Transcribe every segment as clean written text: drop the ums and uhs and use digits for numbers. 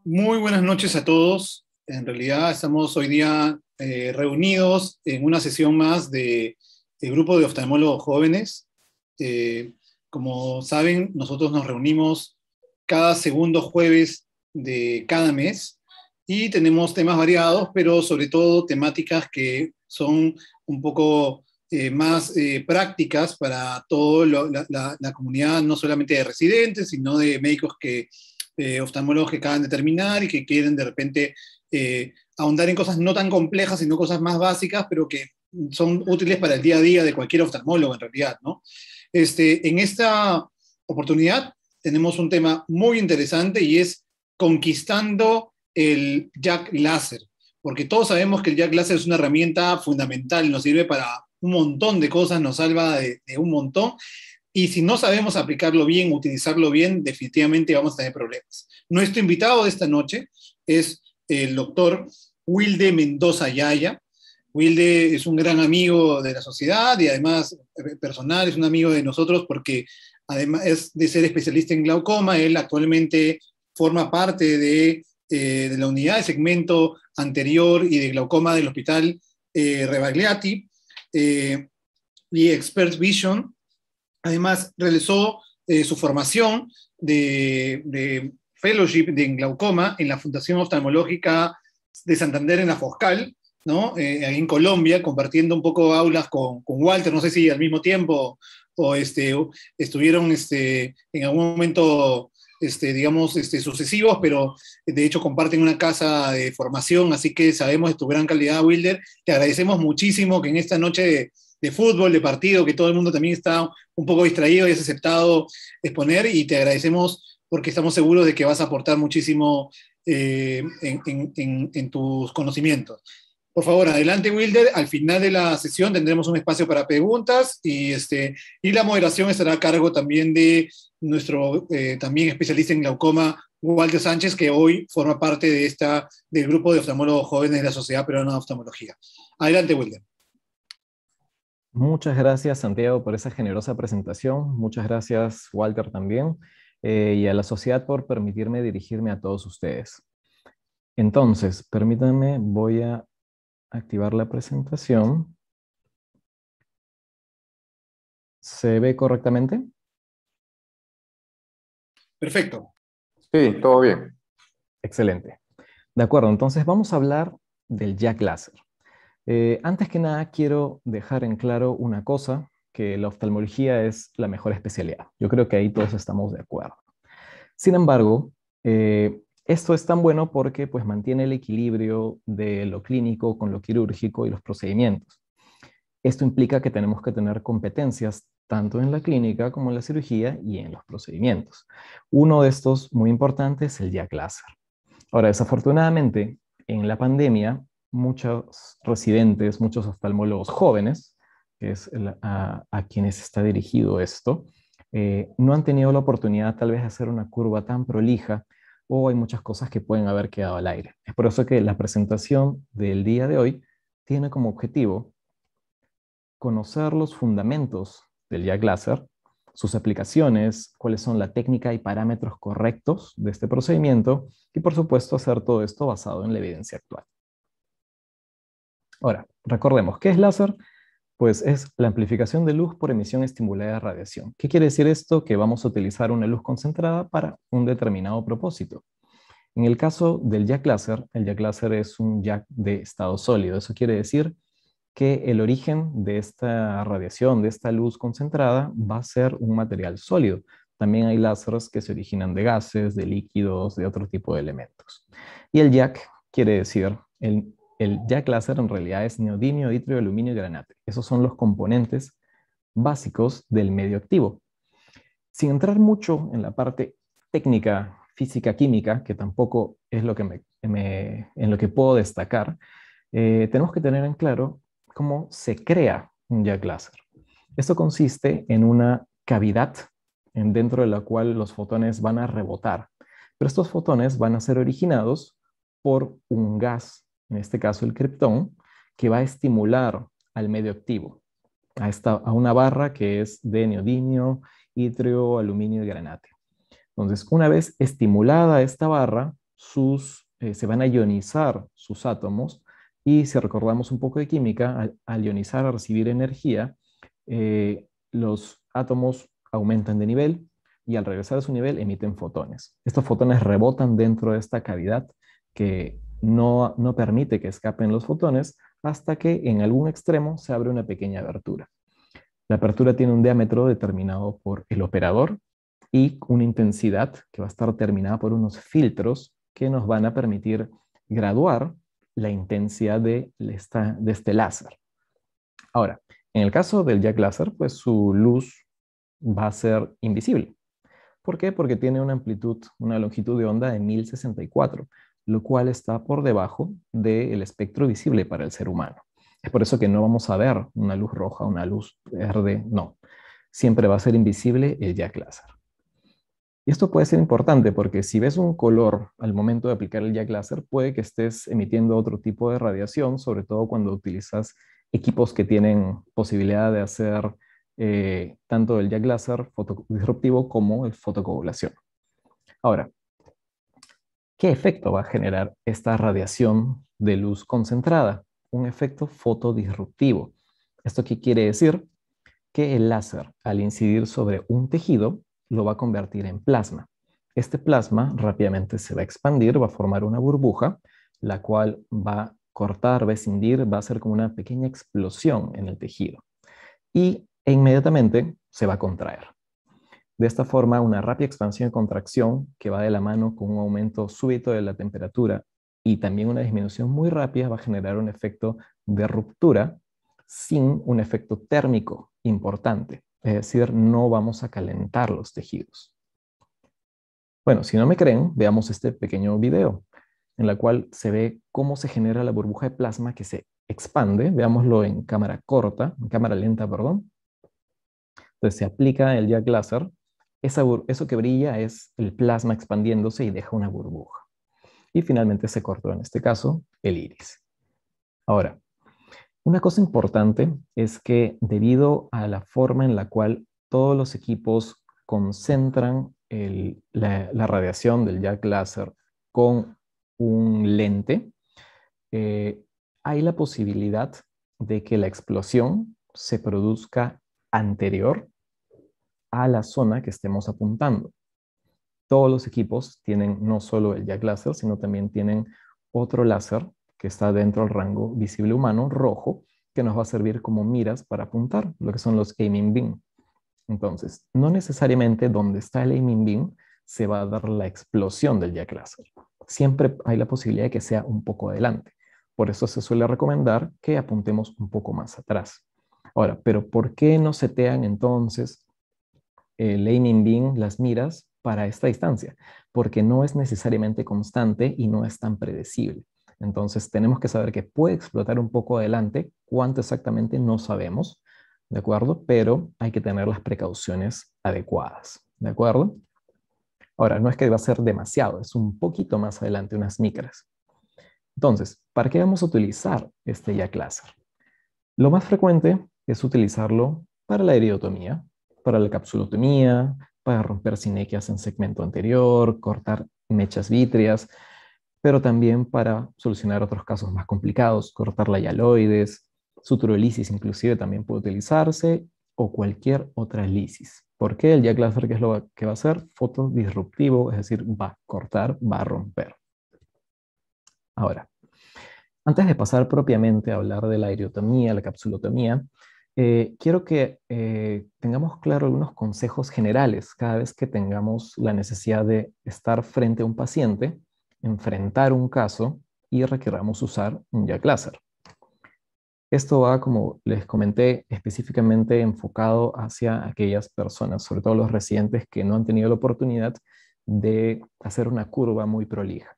Muy buenas noches a todos. En realidad estamos hoy día reunidos en una sesión más del grupo de oftalmólogos jóvenes. Eh, Como saben, nosotros nos reunimos cada segundo jueves de cada mes y tenemos temas variados, pero sobre todo temáticas que son un poco más prácticas para toda la comunidad, no solamente de residentes, sino de médicos oftalmólogos que acaban de terminar y que quieren de repente ahondar en cosas no tan complejas, sino cosas más básicas, pero que son útiles para el día a día de cualquier oftalmólogo en realidad, ¿no? En esta oportunidad tenemos un tema muy interesante y es conquistando el jack láser, porque todos sabemos que el jack láser es una herramienta fundamental, nos sirve para un montón de cosas, nos salva de un montón, y si no sabemos aplicarlo bien, utilizarlo bien, definitivamente vamos a tener problemas. Nuestro invitado de esta noche es el doctor Wilde Mendoza Yaya. Wilde es un gran amigo de la sociedad y además personal, es un amigo de nosotros porque además de ser especialista en glaucoma, él actualmente forma parte de la unidad de segmento anterior y de glaucoma del Hospital Rebagliati y Expert Vision. Además, realizó su formación de fellowship en glaucoma en la Fundación Oftalmológica de Santander en la Foscal, ¿no? Ahí en Colombia, compartiendo un poco aulas con Walter, no sé si al mismo tiempo o estuvieron en algún momento, digamos, sucesivos, pero de hecho comparten una casa de formación, así que sabemos de tu gran calidad, Wilder. Te agradecemos muchísimo que en esta noche de fútbol, de partido, que todo el mundo también está un poco distraído y has aceptado exponer, y te agradecemos porque estamos seguros de que vas a aportar muchísimo en tus conocimientos. Por favor, adelante, Wilder. Al final de la sesión tendremos un espacio para preguntas y la moderación estará a cargo también de nuestro también especialista en glaucoma, Walter Sánchez, que hoy forma parte del grupo de oftalmólogos jóvenes de la Sociedad Peruana de Oftalmología. Adelante, Wilder. Muchas gracias, Santiago, por esa generosa presentación. Muchas gracias, Walter, también, y a la sociedad por permitirme dirigirme a todos ustedes. Entonces, permítanme, voy a activar la presentación. ¿Se ve correctamente? Perfecto. Sí, todo bien. Excelente. De acuerdo, entonces vamos a hablar del jack láser. Antes que nada, quiero dejar en claro una cosa, que la oftalmología es la mejor especialidad. Yo creo que ahí todos estamos de acuerdo. Sin embargo, esto es tan bueno porque pues, mantiene el equilibrio de lo clínico con lo quirúrgico y los procedimientos. Esto implica que tenemos que tener competencias tanto en la clínica como en la cirugía y en los procedimientos. Uno de estos muy importante es el jack láser. Ahora, desafortunadamente, en la pandemia, muchos residentes, muchos oftalmólogos jóvenes, que es a quienes está dirigido esto, no han tenido la oportunidad tal vez de hacer una curva tan prolija o hay muchas cosas que pueden haber quedado al aire. Es por eso que la presentación del día de hoy tiene como objetivo conocer los fundamentos del jack láser, sus aplicaciones, cuáles son la técnica y parámetros correctos de este procedimiento y por supuesto hacer todo esto basado en la evidencia actual. Ahora, recordemos, ¿qué es láser? Pues es la amplificación de luz por emisión estimulada de radiación. ¿Qué quiere decir esto? Que vamos a utilizar una luz concentrada para un determinado propósito. En el caso del jack láser, el jack láser es un jack de estado sólido. Eso quiere decir que el origen de esta radiación, de esta luz concentrada, va a ser un material sólido. También hay láseres que se originan de gases, de líquidos, de otro tipo de elementos. Y el jack quiere decir, el jack láser en realidad es neodimio, itrio, aluminio y granate. Esos son los componentes básicos del medio activo. Sin entrar mucho en la parte técnica, física, química, que tampoco es lo que en lo que puedo destacar, tenemos que tener en claro cómo se crea un jack láser. Esto consiste en una cavidad dentro de la cual los fotones van a rebotar, pero estos fotones van a ser originados por un gas, en este caso el kriptón, que va a estimular al medio activo, a una barra que es de neodimio, itrio, aluminio y granate. Entonces, una vez estimulada esta barra, se van a ionizar sus átomos, y si recordamos un poco de química, al ionizar, a recibir energía, los átomos aumentan de nivel y al regresar a su nivel emiten fotones. Estos fotones rebotan dentro de esta cavidad que no permite que escapen los fotones hasta que en algún extremo se abre una pequeña abertura. La apertura tiene un diámetro determinado por el operador y una intensidad que va a estar determinada por unos filtros que nos van a permitir graduar la intensidad de este láser. Ahora, en el caso del Jack Láser, pues su luz va a ser invisible. ¿Por qué? Porque tiene una amplitud, una longitud de onda de 1064, lo cual está por debajo del espectro visible para el ser humano. Es por eso que no vamos a ver una luz roja, una luz verde, no. Siempre va a ser invisible el Jack Láser. Y esto puede ser importante porque si ves un color al momento de aplicar el Jack Láser, puede que estés emitiendo otro tipo de radiación, sobre todo cuando utilizas equipos que tienen posibilidad de hacer tanto el Jack Láser fotodisruptivo como el fotocoagulación. Ahora, ¿qué efecto va a generar esta radiación de luz concentrada? Un efecto fotodisruptivo. ¿Esto qué quiere decir? Que el láser, al incidir sobre un tejido, lo va a convertir en plasma. Este plasma rápidamente se va a expandir, va a formar una burbuja, la cual va a cortar, va a escindir, va a ser como una pequeña explosión en el tejido. E inmediatamente se va a contraer. De esta forma, una rápida expansión y contracción que va de la mano con un aumento súbito de la temperatura y también una disminución muy rápida va a generar un efecto de ruptura sin un efecto térmico importante. Es decir, no vamos a calentar los tejidos. Bueno, si no me creen, veamos este pequeño video en el cual se ve cómo se genera la burbuja de plasma que se expande. Veámoslo en cámara corta, en cámara lenta, perdón. Entonces se aplica el Jack Láser. Eso que brilla es el plasma expandiéndose y deja una burbuja. Y finalmente se cortó, en este caso, el iris. Ahora, una cosa importante es que debido a la forma en la cual todos los equipos concentran la radiación del Jack Láser con un lente, hay la posibilidad de que la explosión se produzca anterior a la zona que estemos apuntando. Todos los equipos tienen no solo el Jack Láser, sino también tienen otro láser que está dentro del rango visible humano, rojo, que nos va a servir como miras para apuntar, lo que son los aiming beam. Entonces, no necesariamente donde está el aiming beam se va a dar la explosión del Jack Láser. Siempre hay la posibilidad de que sea un poco adelante. Por eso se suele recomendar que apuntemos un poco más atrás. Ahora, ¿pero por qué no setean entonces el aiming beam, las miras, para esta distancia? Porque no es necesariamente constante y no es tan predecible. Entonces tenemos que saber que puede explotar un poco adelante, cuánto exactamente no sabemos, ¿de acuerdo? Pero hay que tener las precauciones adecuadas, ¿de acuerdo? Ahora, no es que va a ser demasiado, es un poquito más adelante, unas micras. Entonces, ¿para qué vamos a utilizar este Jack Láser? Lo más frecuente es utilizarlo para la iridotomía, para la capsulotomía, para romper sinequias en segmento anterior, cortar mechas vítreas, pero también para solucionar otros casos más complicados, cortar la hialoides, suturolisis inclusive también puede utilizarse, o cualquier otra lisis. ¿Por qué? El Jack Láser, ¿qué es lo que va a hacer? Fotodisruptivo, es decir, va a cortar, va a romper. Ahora, antes de pasar propiamente a hablar de la iridotomía, la capsulotomía, quiero que tengamos claro algunos consejos generales cada vez que tengamos la necesidad de estar frente a un paciente, enfrentar un caso y requeramos usar un Jack Láser. Esto va, como les comenté, específicamente enfocado hacia aquellas personas, sobre todo los residentes que no han tenido la oportunidad de hacer una curva muy prolija.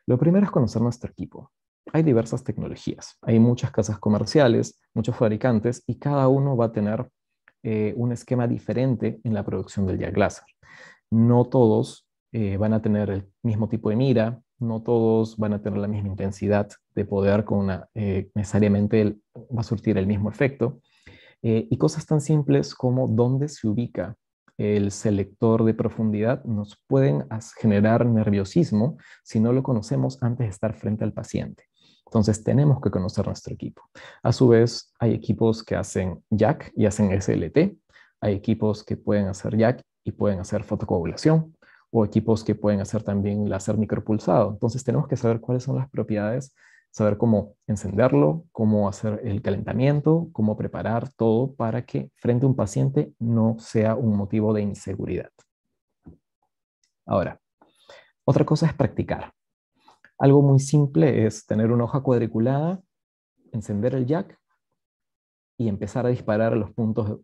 Lo primero es conocer nuestro equipo. Hay diversas tecnologías, hay muchas casas comerciales, muchos fabricantes y cada uno va a tener un esquema diferente en la producción del Jack Láser. No todos van a tener el mismo tipo de mira, no todos van a tener la misma intensidad de poder con necesariamente va a surtir el mismo efecto. Y cosas tan simples como dónde se ubica el selector de profundidad nos pueden generar nerviosismo si no lo conocemos antes de estar frente al paciente. Entonces tenemos que conocer nuestro equipo. A su vez, hay equipos que hacen JAK y hacen SLT. Hay equipos que pueden hacer JAK y pueden hacer fotocoagulación, o equipos que pueden hacer también láser micropulsado. Entonces tenemos que saber cuáles son las propiedades, saber cómo encenderlo, cómo hacer el calentamiento, cómo preparar todo para que frente a un paciente no sea un motivo de inseguridad. Ahora, otra cosa es practicar. Algo muy simple es tener una hoja cuadriculada, encender el jack y empezar a disparar a los puntos,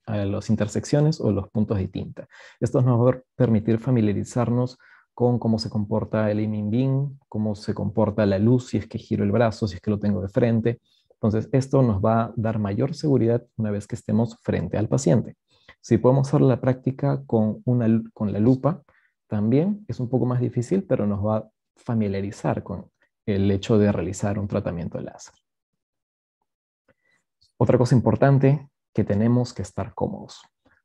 a las intersecciones o los puntos de tinta. Esto nos va a permitir familiarizarnos con cómo se comporta el aiming beam, cómo se comporta la luz si es que giro el brazo, si es que lo tengo de frente. Entonces, esto nos va a dar mayor seguridad una vez que estemos frente al paciente. Si podemos hacer la práctica con la lupa, también es un poco más difícil, pero nos va a familiarizar con el hecho de realizar un tratamiento de láser. Otra cosa importante, que tenemos que estar cómodos.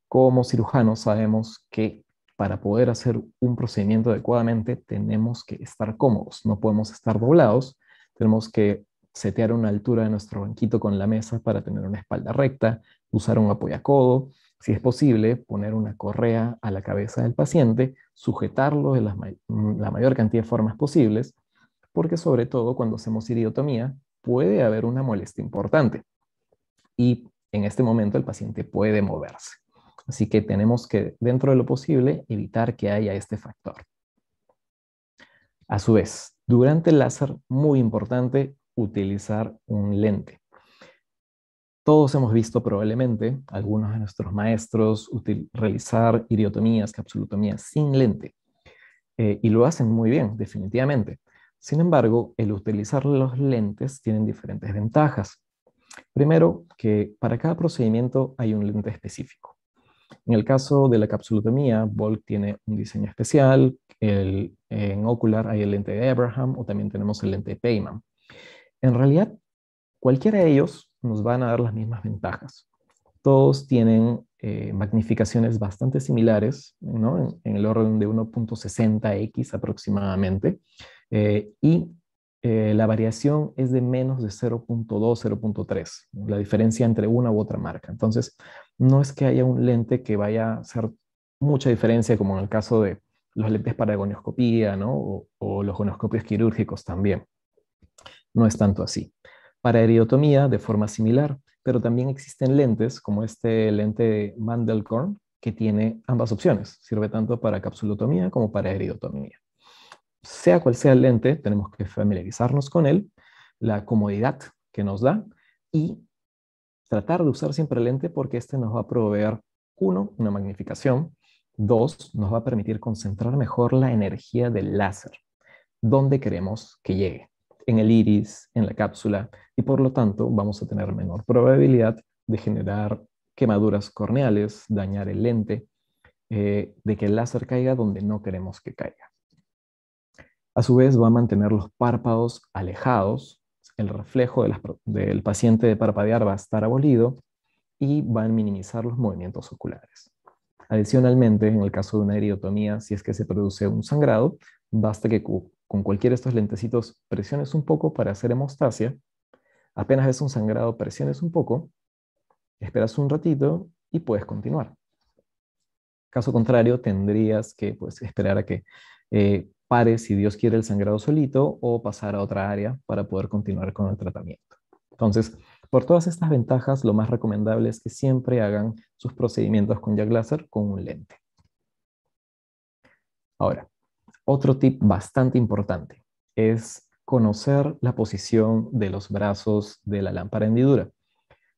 Como cirujanos sabemos que para poder hacer un procedimiento adecuadamente tenemos que estar cómodos, no podemos estar doblados, tenemos que setear una altura de nuestro banquito con la mesa para tener una espalda recta, usar un apoyacodo, si es posible poner una correa a la cabeza del paciente, sujetarlo de la mayor cantidad de formas posibles, porque sobre todo cuando hacemos iridotomía puede haber una molestia importante y en este momento el paciente puede moverse. Así que tenemos que, dentro de lo posible, evitar que haya este factor. A su vez, durante el láser, muy importante utilizar un lente. Todos hemos visto probablemente, algunos de nuestros maestros, realizar iridotomías, capsulotomías sin lente. Y lo hacen muy bien, definitivamente. Sin embargo, el utilizar los lentes tienen diferentes ventajas. Primero, que para cada procedimiento hay un lente específico. En el caso de la capsulotomía, Volk tiene un diseño especial, en Ocular hay el lente de Abraham o también tenemos el lente de Peyman. En realidad, cualquiera de ellos nos van a dar las mismas ventajas. Todos tienen magnificaciones bastante similares, ¿no? En el orden de 1.60x aproximadamente, y la variación es de menos de 0.2, 0.3, la diferencia entre una u otra marca. Entonces, no es que haya un lente que vaya a hacer mucha diferencia, como en el caso de los lentes para gonioscopía, ¿no? O los gonioscopios quirúrgicos también. No es tanto así. Para iridotomía, de forma similar, pero también existen lentes, como este lente de Mandelkorn, que tiene ambas opciones. Sirve tanto para capsulotomía como para iridotomía. Sea cual sea el lente, tenemos que familiarizarnos con él, la comodidad que nos da y tratar de usar siempre el lente porque este nos va a proveer, uno, una magnificación, dos, nos va a permitir concentrar mejor la energía del láser, donde queremos que llegue, en el iris, en la cápsula, y por lo tanto vamos a tener menor probabilidad de generar quemaduras corneales, dañar el lente, de que el láser caiga donde no queremos que caiga. A su vez va a mantener los párpados alejados, el reflejo del paciente de parpadear va a estar abolido y va a minimizar los movimientos oculares. Adicionalmente, en el caso de una iridotomía, si es que se produce un sangrado, basta que con cualquiera de estos lentecitos presiones un poco para hacer hemostasia. Apenas ves un sangrado, presiones un poco, esperas un ratito y puedes continuar. Caso contrario, tendrías que esperar a que pare, si Dios quiere, el sangrado solito o pasar a otra área para poder continuar con el tratamiento. Entonces, por todas estas ventajas, lo más recomendable es que siempre hagan sus procedimientos con jack láser con un lente. Ahora, otro tip bastante importante es conocer la posición de los brazos de la lámpara hendidura.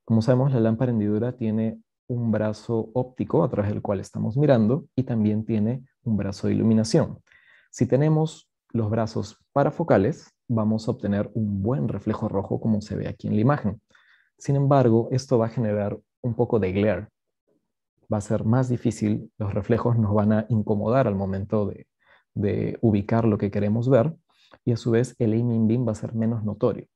Como sabemos, la lámpara hendidura tiene un brazo óptico a través del cual estamos mirando y también tiene un brazo de iluminación. Si tenemos los brazos parafocales, vamos a obtener un buen reflejo rojo como se ve aquí en la imagen. Sin embargo, esto va a generar un poco de glare. Va a ser más difícil, los reflejos nos van a incomodar al momento de ubicar lo que queremos ver y a su vez el aiming beam va a ser menos notorio.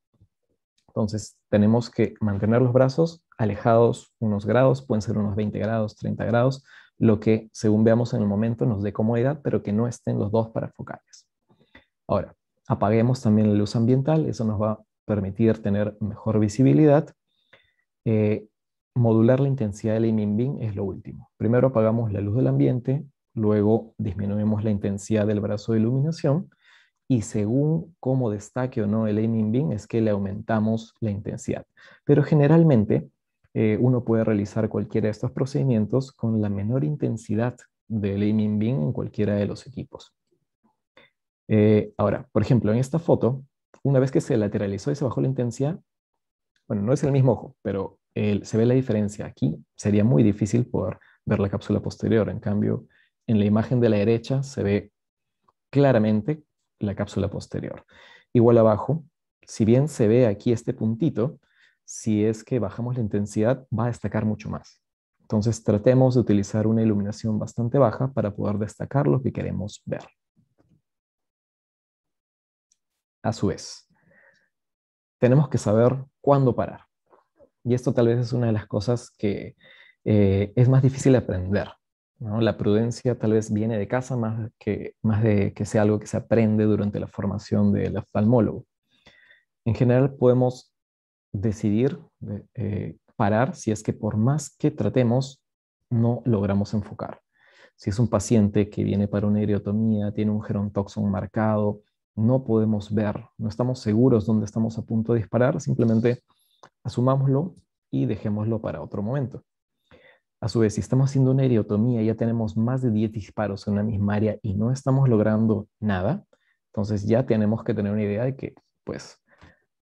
Entonces tenemos que mantener los brazos alejados unos grados, pueden ser unos 20 grados, 30 grados, lo que, según veamos en el momento, nos dé comodidad, pero que no estén los dos parafocales. Ahora, apaguemos también la luz ambiental, eso nos va a permitir tener mejor visibilidad. Modular la intensidad del aiming beam es lo último. Primero apagamos la luz del ambiente, luego disminuimos la intensidad del brazo de iluminación, y según cómo destaque o no el aiming beam es que le aumentamos la intensidad. Pero generalmente uno puede realizar cualquiera de estos procedimientos con la menor intensidad del aiming beam en cualquiera de los equipos. Ahora, por ejemplo, en esta foto, una vez que se lateralizó y se bajó la intensidad, bueno, no es el mismo ojo, pero se ve la diferencia. Aquí sería muy difícil poder ver la cápsula posterior. En cambio, en la imagen de la derecha se ve claramente la cápsula posterior. Igual abajo, si bien se ve aquí este puntito, si es que bajamos la intensidad, va a destacar mucho más. Entonces tratemos de utilizar una iluminación bastante baja para poder destacar lo que queremos ver. A su vez, tenemos que saber cuándo parar. Y esto tal vez es una de las cosas que es más difícil de aprender, ¿no? La prudencia tal vez viene de casa más de que sea algo que se aprende durante la formación del oftalmólogo. En general podemos decidir parar si es que por más que tratemos no logramos enfocar. Si es un paciente que viene para una iridotomía, tiene un gerontoxon marcado, no podemos ver, no estamos seguros dónde estamos a punto de disparar, simplemente asumámoslo y dejémoslo para otro momento. A su vez, si estamos haciendo una iridotomía y ya tenemos más de 10 disparos en una misma área y no estamos logrando nada, entonces ya tenemos que tener una idea de que, pues,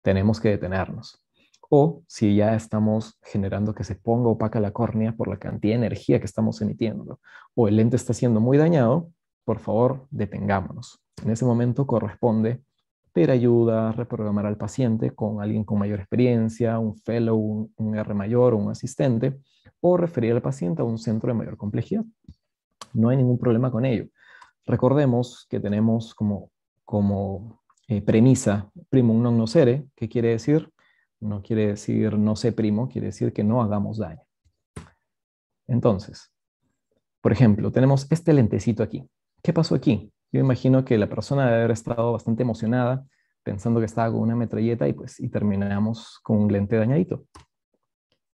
tenemos que detenernos. O si ya estamos generando que se ponga opaca la córnea por la cantidad de energía que estamos emitiendo, o el lente está siendo muy dañado, por favor, detengámonos. En ese momento corresponde pedir ayuda, reprogramar al paciente con alguien con mayor experiencia, un fellow, un R mayor o un asistente, o referir al paciente a un centro de mayor complejidad. No hay ningún problema con ello. Recordemos que tenemos como premisa primum non nocere, que quiere decir, no quiere decir no sé primo, quiere decir que no hagamos daño. Entonces, por ejemplo, tenemos este lentecito aquí. ¿Qué pasó aquí? Yo imagino que la persona debe haber estado bastante emocionada pensando que estaba con una metralleta y terminamos con un lente dañadito.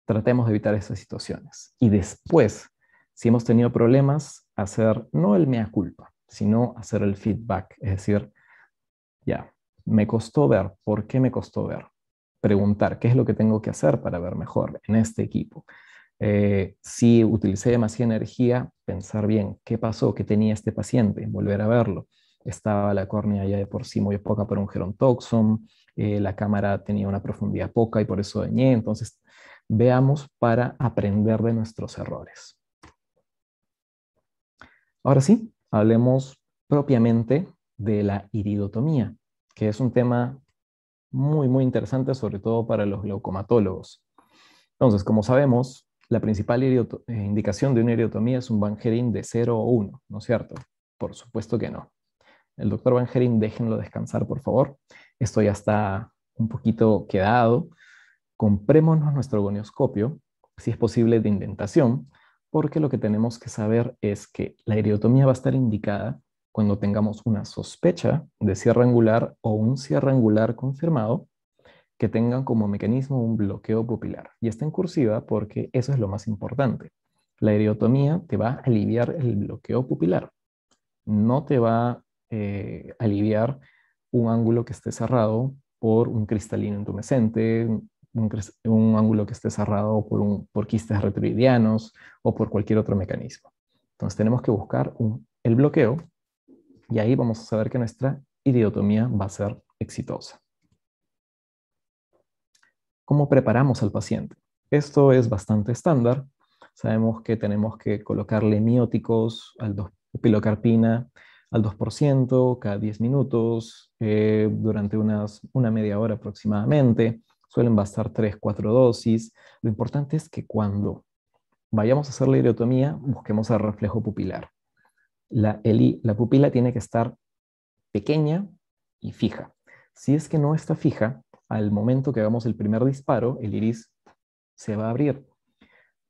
Tratemos de evitar esas situaciones. Y después, si hemos tenido problemas, hacer no el mea culpa, sino hacer el feedback. Es decir, ya, me costó ver. ¿Por qué me costó ver? Preguntar, ¿qué es lo que tengo que hacer para ver mejor en este equipo? Si utilicé demasiada energía, pensar bien, ¿qué pasó? ¿Qué tenía este paciente? Volver a verlo. Estaba la córnea ya de por sí muy poca para un gerontoxon, la cámara tenía una profundidad poca y por eso dañé. Entonces, veamos para aprender de nuestros errores. Ahora sí, hablemos propiamente de la iridotomía, que es un tema muy interesante, sobre todo para los glaucomatólogos. Entonces, como sabemos, la principal indicación de una iridotomía es un Van Heering de 0 o 1, ¿no es cierto? Por supuesto que no. El doctor Van Heering, déjenlo descansar, por favor. Esto ya está un poquito quedado. Comprémonos nuestro gonioscopio, si es posible de indentación, porque lo que tenemos que saber es que la iridotomía va a estar indicada cuando tengamos una sospecha de cierre angular o un cierre angular confirmado que tengan como mecanismo un bloqueo pupilar. Y está en cursiva porque eso es lo más importante. La iridotomía te va a aliviar el bloqueo pupilar, no te va a aliviar un ángulo que esté cerrado por un cristalino intumescente, un ángulo que esté cerrado por quistes retroidianos o por cualquier otro mecanismo. Entonces tenemos que buscar el bloqueo y ahí vamos a saber que nuestra iridotomía va a ser exitosa. ¿Cómo preparamos al paciente? Esto es bastante estándar. Sabemos que tenemos que colocarle mióticos, pilocarpina al 2% cada 10 minutos, durante una media hora aproximadamente. Suelen bastar 3-4 dosis. Lo importante es que cuando vayamos a hacer la iridotomía, busquemos el reflejo pupilar. La pupila tiene que estar pequeña y fija. Si es que no está fija, al momento que hagamos el primer disparo, el iris se va a abrir.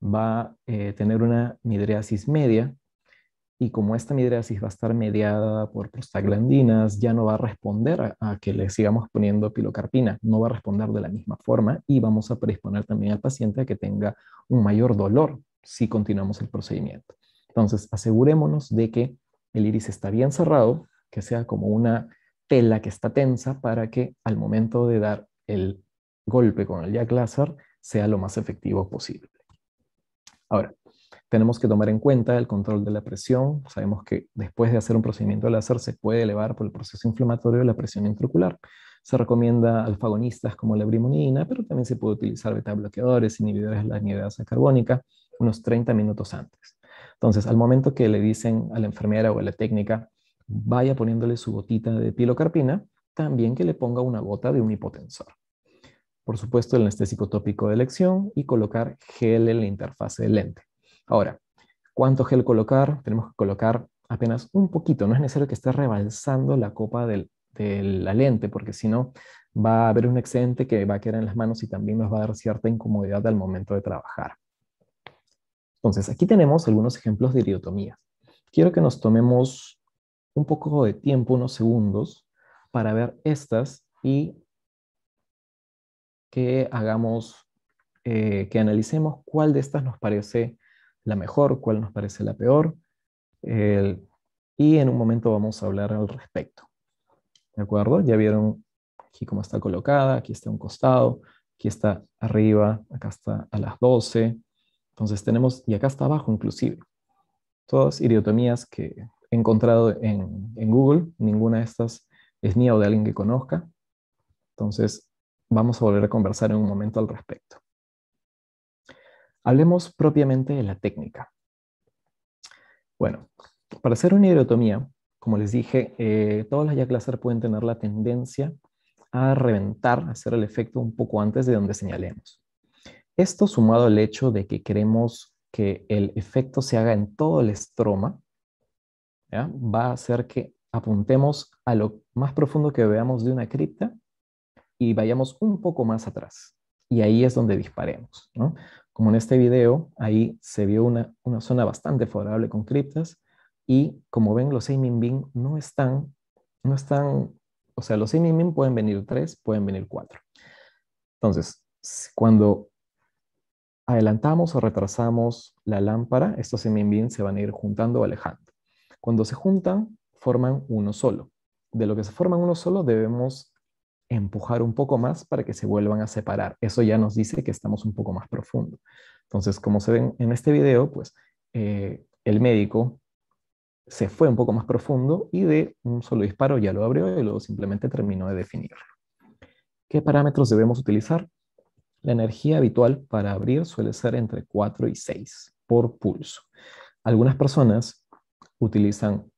va a tener una midriasis media, y como esta midriasis va a estar mediada por prostaglandinas, ya no va a responder a que le sigamos poniendo pilocarpina, no va a responder de la misma forma, y vamos a predisponer también al paciente a que tenga un mayor dolor si continuamos el procedimiento. Entonces, asegurémonos de que el iris está bien cerrado, que sea como una tela que está tensa para que al momento de dar el golpe con el jack láser sea lo más efectivo posible. Ahora, tenemos que tomar en cuenta el control de la presión. Sabemos que después de hacer un procedimiento de láser se puede elevar por el proceso inflamatorio la presión intraocular. Se recomienda alfagonistas como la brimonidina, pero también se puede utilizar beta bloqueadores, inhibidores de la anhidrasa carbónica, unos 30 minutos antes. Entonces, al momento que le dicen a la enfermera o a la técnica, vaya poniéndole su gotita de pilocarpina, también que le ponga una gota de un hipotensor. Por supuesto, el anestésico tópico de elección y colocar gel en la interfase del lente. Ahora, ¿cuánto gel colocar? Tenemos que colocar apenas un poquito. No es necesario que esté rebalsando la copa de la lente, porque si no va a haber un excedente que va a quedar en las manos y también nos va a dar cierta incomodidad al momento de trabajar. Entonces, aquí tenemos algunos ejemplos de iridotomía. Quiero que nos tomemos un poco de tiempo, unos segundos, para ver estas y que hagamos, que analicemos cuál de estas nos parece la mejor, cuál nos parece la peor, y en un momento vamos a hablar al respecto. ¿De acuerdo? Ya vieron aquí cómo está colocada, aquí está a un costado, aquí está arriba, acá está a las 12. Entonces tenemos, y acá está abajo inclusive, todas iridotomías que he encontrado en Google. Ninguna de estas es mía o de alguien que conozca. Entonces vamos a volver a conversar en un momento al respecto. Hablemos propiamente de la técnica. Bueno, para hacer una iridotomía, como les dije, todas las jack láser pueden tener la tendencia a reventar, a hacer el efecto un poco antes de donde señalemos. Esto sumado al hecho de que queremos que el efecto se haga en todo el estroma, ¿ya? Va a hacer que apuntemos a lo más profundo que veamos de una cripta y vayamos un poco más atrás. Y ahí es donde disparemos, ¿no? Como en este video, ahí se vio una zona bastante favorable con criptas, y como ven, los aiming beam no están, o sea, los aiming beam pueden venir 3, pueden venir 4. Entonces, cuando adelantamos o retrasamos la lámpara, estos aiming beam se van a ir juntando o alejando. Cuando se juntan, forman uno solo. De lo que se forman uno solo, debemos empujar un poco más para que se vuelvan a separar. Eso ya nos dice que estamos un poco más profundo. Entonces, como se ven en este video, pues el médico se fue un poco más profundo y de un solo disparo ya lo abrió y luego simplemente terminó de definirlo. ¿Qué parámetros debemos utilizar? La energía habitual para abrir suele ser entre 4 y 6 por pulso. Algunas personas utilizan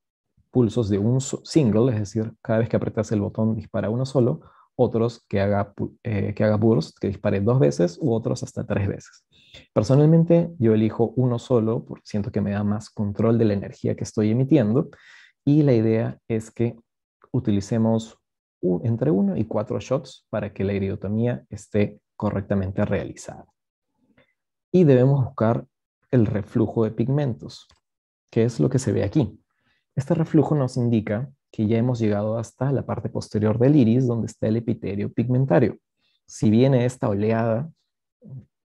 pulsos de un single, es decir, cada vez que apretas el botón dispara uno solo, otros que haga burst, que dispare 2 veces, u otros hasta 3 veces. Personalmente, yo elijo uno solo, porque siento que me da más control de la energía que estoy emitiendo, y la idea es que utilicemos entre 1 y 4 shots para que la iridotomía esté correctamente realizada. Y debemos buscar el reflujo de pigmentos, que es lo que se ve aquí. Este reflujo nos indica que ya hemos llegado hasta la parte posterior del iris, donde está el epitelio pigmentario. Si viene esta oleada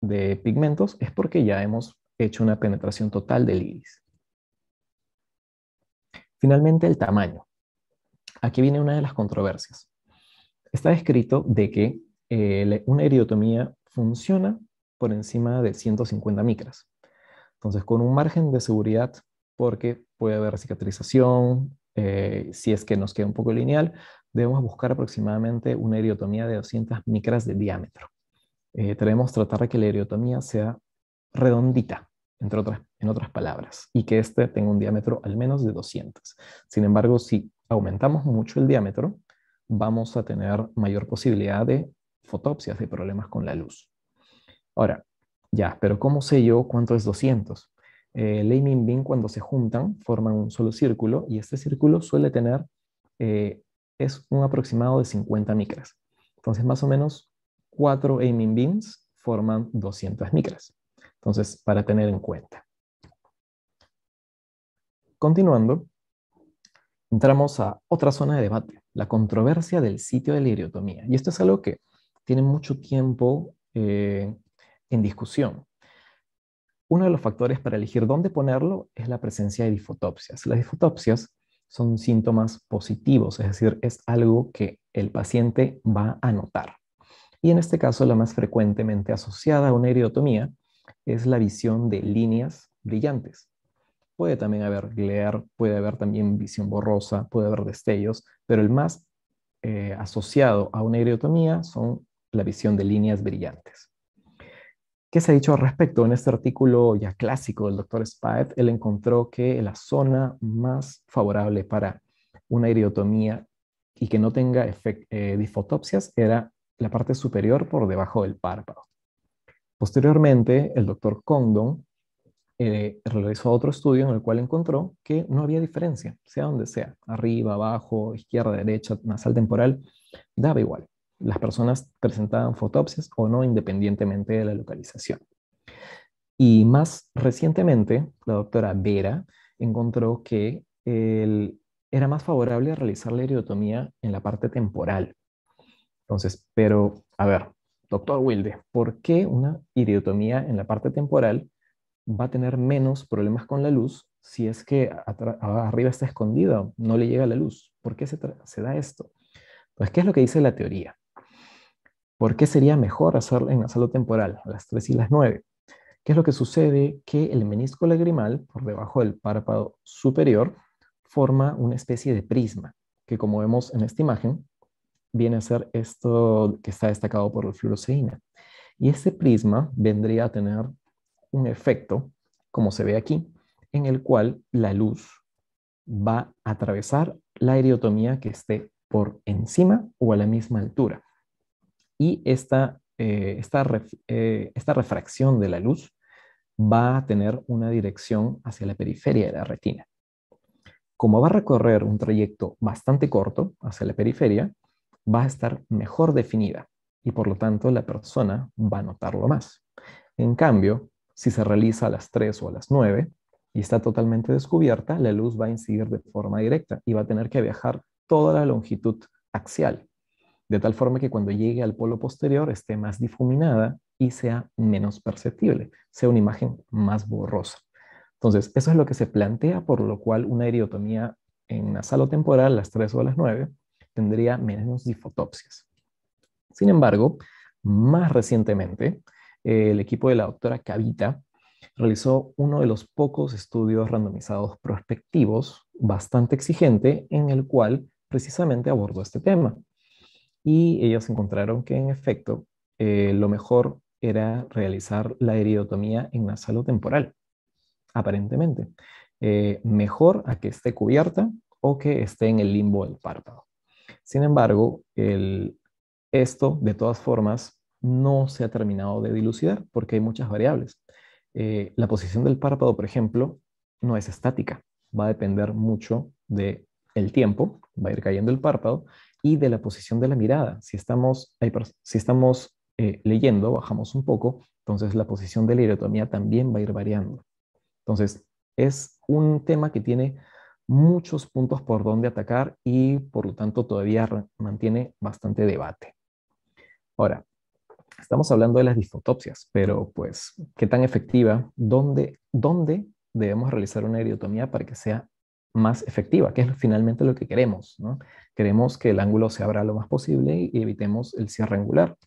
de pigmentos, es porque ya hemos hecho una penetración total del iris. Finalmente, el tamaño. Aquí viene una de las controversias. Está escrito de que una iridotomía funciona por encima de 150 micras. Entonces, con un margen de seguridad, porque puede haber cicatrización, si es que nos queda un poco lineal, debemos buscar aproximadamente una iridotomía de 200 micras de diámetro. Debemos tratar de que la iridotomía sea redondita, en otras palabras, y que éste tenga un diámetro al menos de 200. Sin embargo, si aumentamos mucho el diámetro, vamos a tener mayor posibilidad de fotopsias, de problemas con la luz. Ahora, ya, pero ¿cómo sé yo cuánto es 200? El aiming beam, cuando se juntan, forman un solo círculo, y este círculo suele tener, es un aproximado de 50 micras. Entonces, más o menos, 4 aiming beams forman 200 micras. Entonces, para tener en cuenta. Continuando, entramos a otra zona de debate, la controversia del sitio de la iridotomía. Y esto es algo que tiene mucho tiempo en discusión. Uno de los factores para elegir dónde ponerlo es la presencia de difotopsias. Las difotopsias son síntomas positivos, es decir, es algo que el paciente va a notar. Y en este caso, la más frecuentemente asociada a una iridotomía es la visión de líneas brillantes. Puede también haber glare, puede haber también visión borrosa, puede haber destellos, pero el más asociado a una iridotomía son la visión de líneas brillantes. ¿Qué se ha dicho al respecto? En este artículo ya clásico del Dr. Spaeth, él encontró que la zona más favorable para una iridotomía y que no tenga difotopsias era la parte superior por debajo del párpado. Posteriormente, el Dr. Condon realizó otro estudio en el cual encontró que no había diferencia, sea donde sea, arriba, abajo, izquierda, derecha, nasal temporal, daba igual. Las personas presentaban fotopsias o no, independientemente de la localización. Y más recientemente, la doctora Vera encontró que era más favorable realizar la iridotomía en la parte temporal. Entonces, pero, a ver, doctor Wilde, ¿por qué una iridotomía en la parte temporal va a tener menos problemas con la luz si es que arriba está escondida, no le llega la luz? ¿Por qué se da esto? Pues, ¿qué es lo que dice la teoría? ¿Por qué sería mejor hacerlo en nasalo temporal, a las 3 y las 9? ¿Qué es lo que sucede? Que el menisco lagrimal, por debajo del párpado superior, forma una especie de prisma, que como vemos en esta imagen, viene a ser esto que está destacado por la fluoresceína. Y este prisma vendría a tener un efecto, como se ve aquí, en el cual la luz va a atravesar la iridotomía que esté por encima o a la misma altura. Y esta refracción de la luz va a tener una dirección hacia la periferia de la retina. Como va a recorrer un trayecto bastante corto hacia la periferia, va a estar mejor definida y por lo tanto la persona va a notarlo más. En cambio, si se realiza a las 3 o a las 9 y está totalmente descubierta, la luz va a incidir de forma directa y va a tener que viajar toda la longitud axial, de tal forma que cuando llegue al polo posterior esté más difuminada y sea menos perceptible, sea una imagen más borrosa. Entonces, eso es lo que se plantea, por lo cual una iridotomía en nasalo temporal a las 3 o a las 9 tendría menos difotopsias. Sin embargo, más recientemente, el equipo de la doctora Kavita realizó uno de los pocos estudios randomizados prospectivos bastante exigente en el cual precisamente abordó este tema. Y ellos encontraron que en efecto lo mejor era realizar la iridotomía en nasalo temporal, aparentemente. Mejor a que esté cubierta o que esté en el limbo del párpado. Sin embargo, esto de todas formas no se ha terminado de dilucidar porque hay muchas variables. La posición del párpado, por ejemplo, no es estática. Va a depender mucho del tiempo, va a ir cayendo el párpado, y de la posición de la mirada. Si estamos leyendo, bajamos un poco, entonces la posición de la iridotomía también va a ir variando. Entonces, es un tema que tiene muchos puntos por donde atacar y por lo tanto todavía mantiene bastante debate. Ahora, estamos hablando de las difotopsias, pero pues, ¿qué tan efectiva? ¿Dónde debemos realizar una iridotomía para que sea más efectiva? Que es finalmente lo que queremos, ¿no? Queremos que el ángulo se abra lo más posible y evitemos el cierre angular.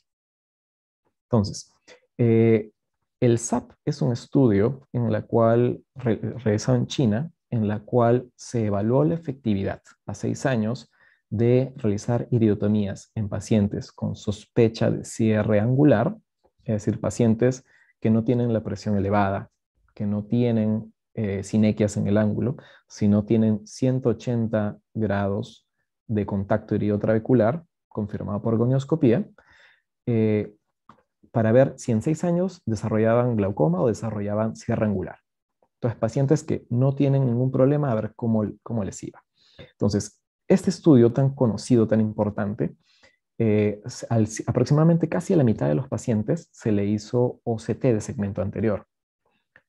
Entonces, el SAP es un estudio en la cual, realizado en China, en la cual se evaluó la efectividad a 6 años de realizar iridotomías en pacientes con sospecha de cierre angular, es decir, pacientes que no tienen la presión elevada, que no tienen sinequias en el ángulo, sino tienen 180 grados de contacto iridotrabecular, confirmado por gonioscopía, para ver si en 6 años desarrollaban glaucoma o desarrollaban cierre angular. Entonces, pacientes que no tienen ningún problema, a ver cómo les iba. Entonces, este estudio tan conocido, tan importante, aproximadamente casi a la mitad de los pacientes se le hizo OCT de segmento anterior.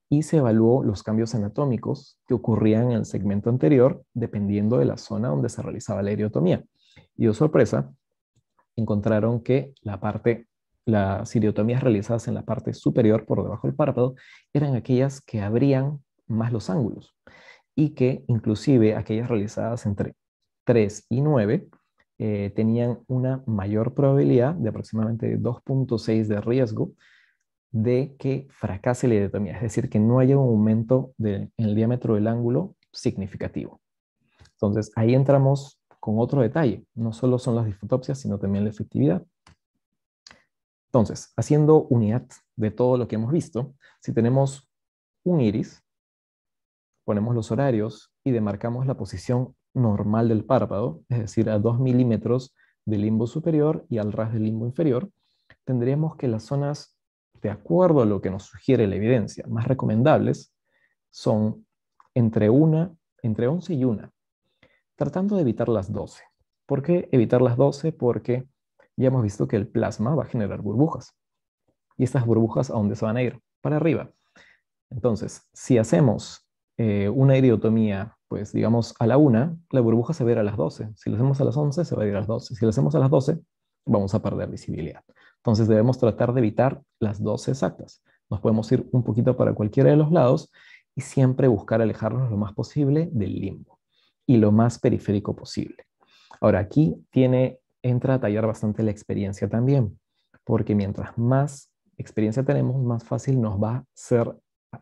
y se evaluó los cambios anatómicos que ocurrían en el segmento anterior dependiendo de la zona donde se realizaba la iridotomía. Y, oh sorpresa, encontraron que las iridotomías realizadas en la parte superior por debajo del párpado eran aquellas que abrían más los ángulos y que inclusive aquellas realizadas entre 3 y 9 tenían una mayor probabilidad de aproximadamente 2.6 de riesgo de que fracase la iridotomía, es decir, que no haya un aumento en el diámetro del ángulo significativo. Entonces, ahí entramos con otro detalle. No solo son las disfotopsias, sino también la efectividad. Entonces, haciendo unidad de todo lo que hemos visto, si tenemos un iris, ponemos los horarios y demarcamos la posición normal del párpado, es decir, a 2 milímetros del limbo superior y al ras del limbo inferior, tendríamos que las zonas, de acuerdo a lo que nos sugiere la evidencia, más recomendables son entre 11 y 1, tratando de evitar las 12. ¿Por qué evitar las 12? Porque ya hemos visto que el plasma va a generar burbujas. ¿Y estas burbujas a dónde se van a ir? Para arriba. Entonces, si hacemos una iridotomía, pues digamos a la 1, la burbuja se va a ir a las 12. Si lo hacemos a las 11, se va a ir a las 12. Si lo hacemos a las 12, vamos a perder visibilidad. Entonces debemos tratar de evitar las 12 exactas. Nos podemos ir un poquito para cualquiera de los lados y siempre buscar alejarnos lo más posible del limbo y lo más periférico posible. Ahora, aquí entra a tallar bastante la experiencia también, porque mientras más experiencia tenemos, más fácil nos va a ser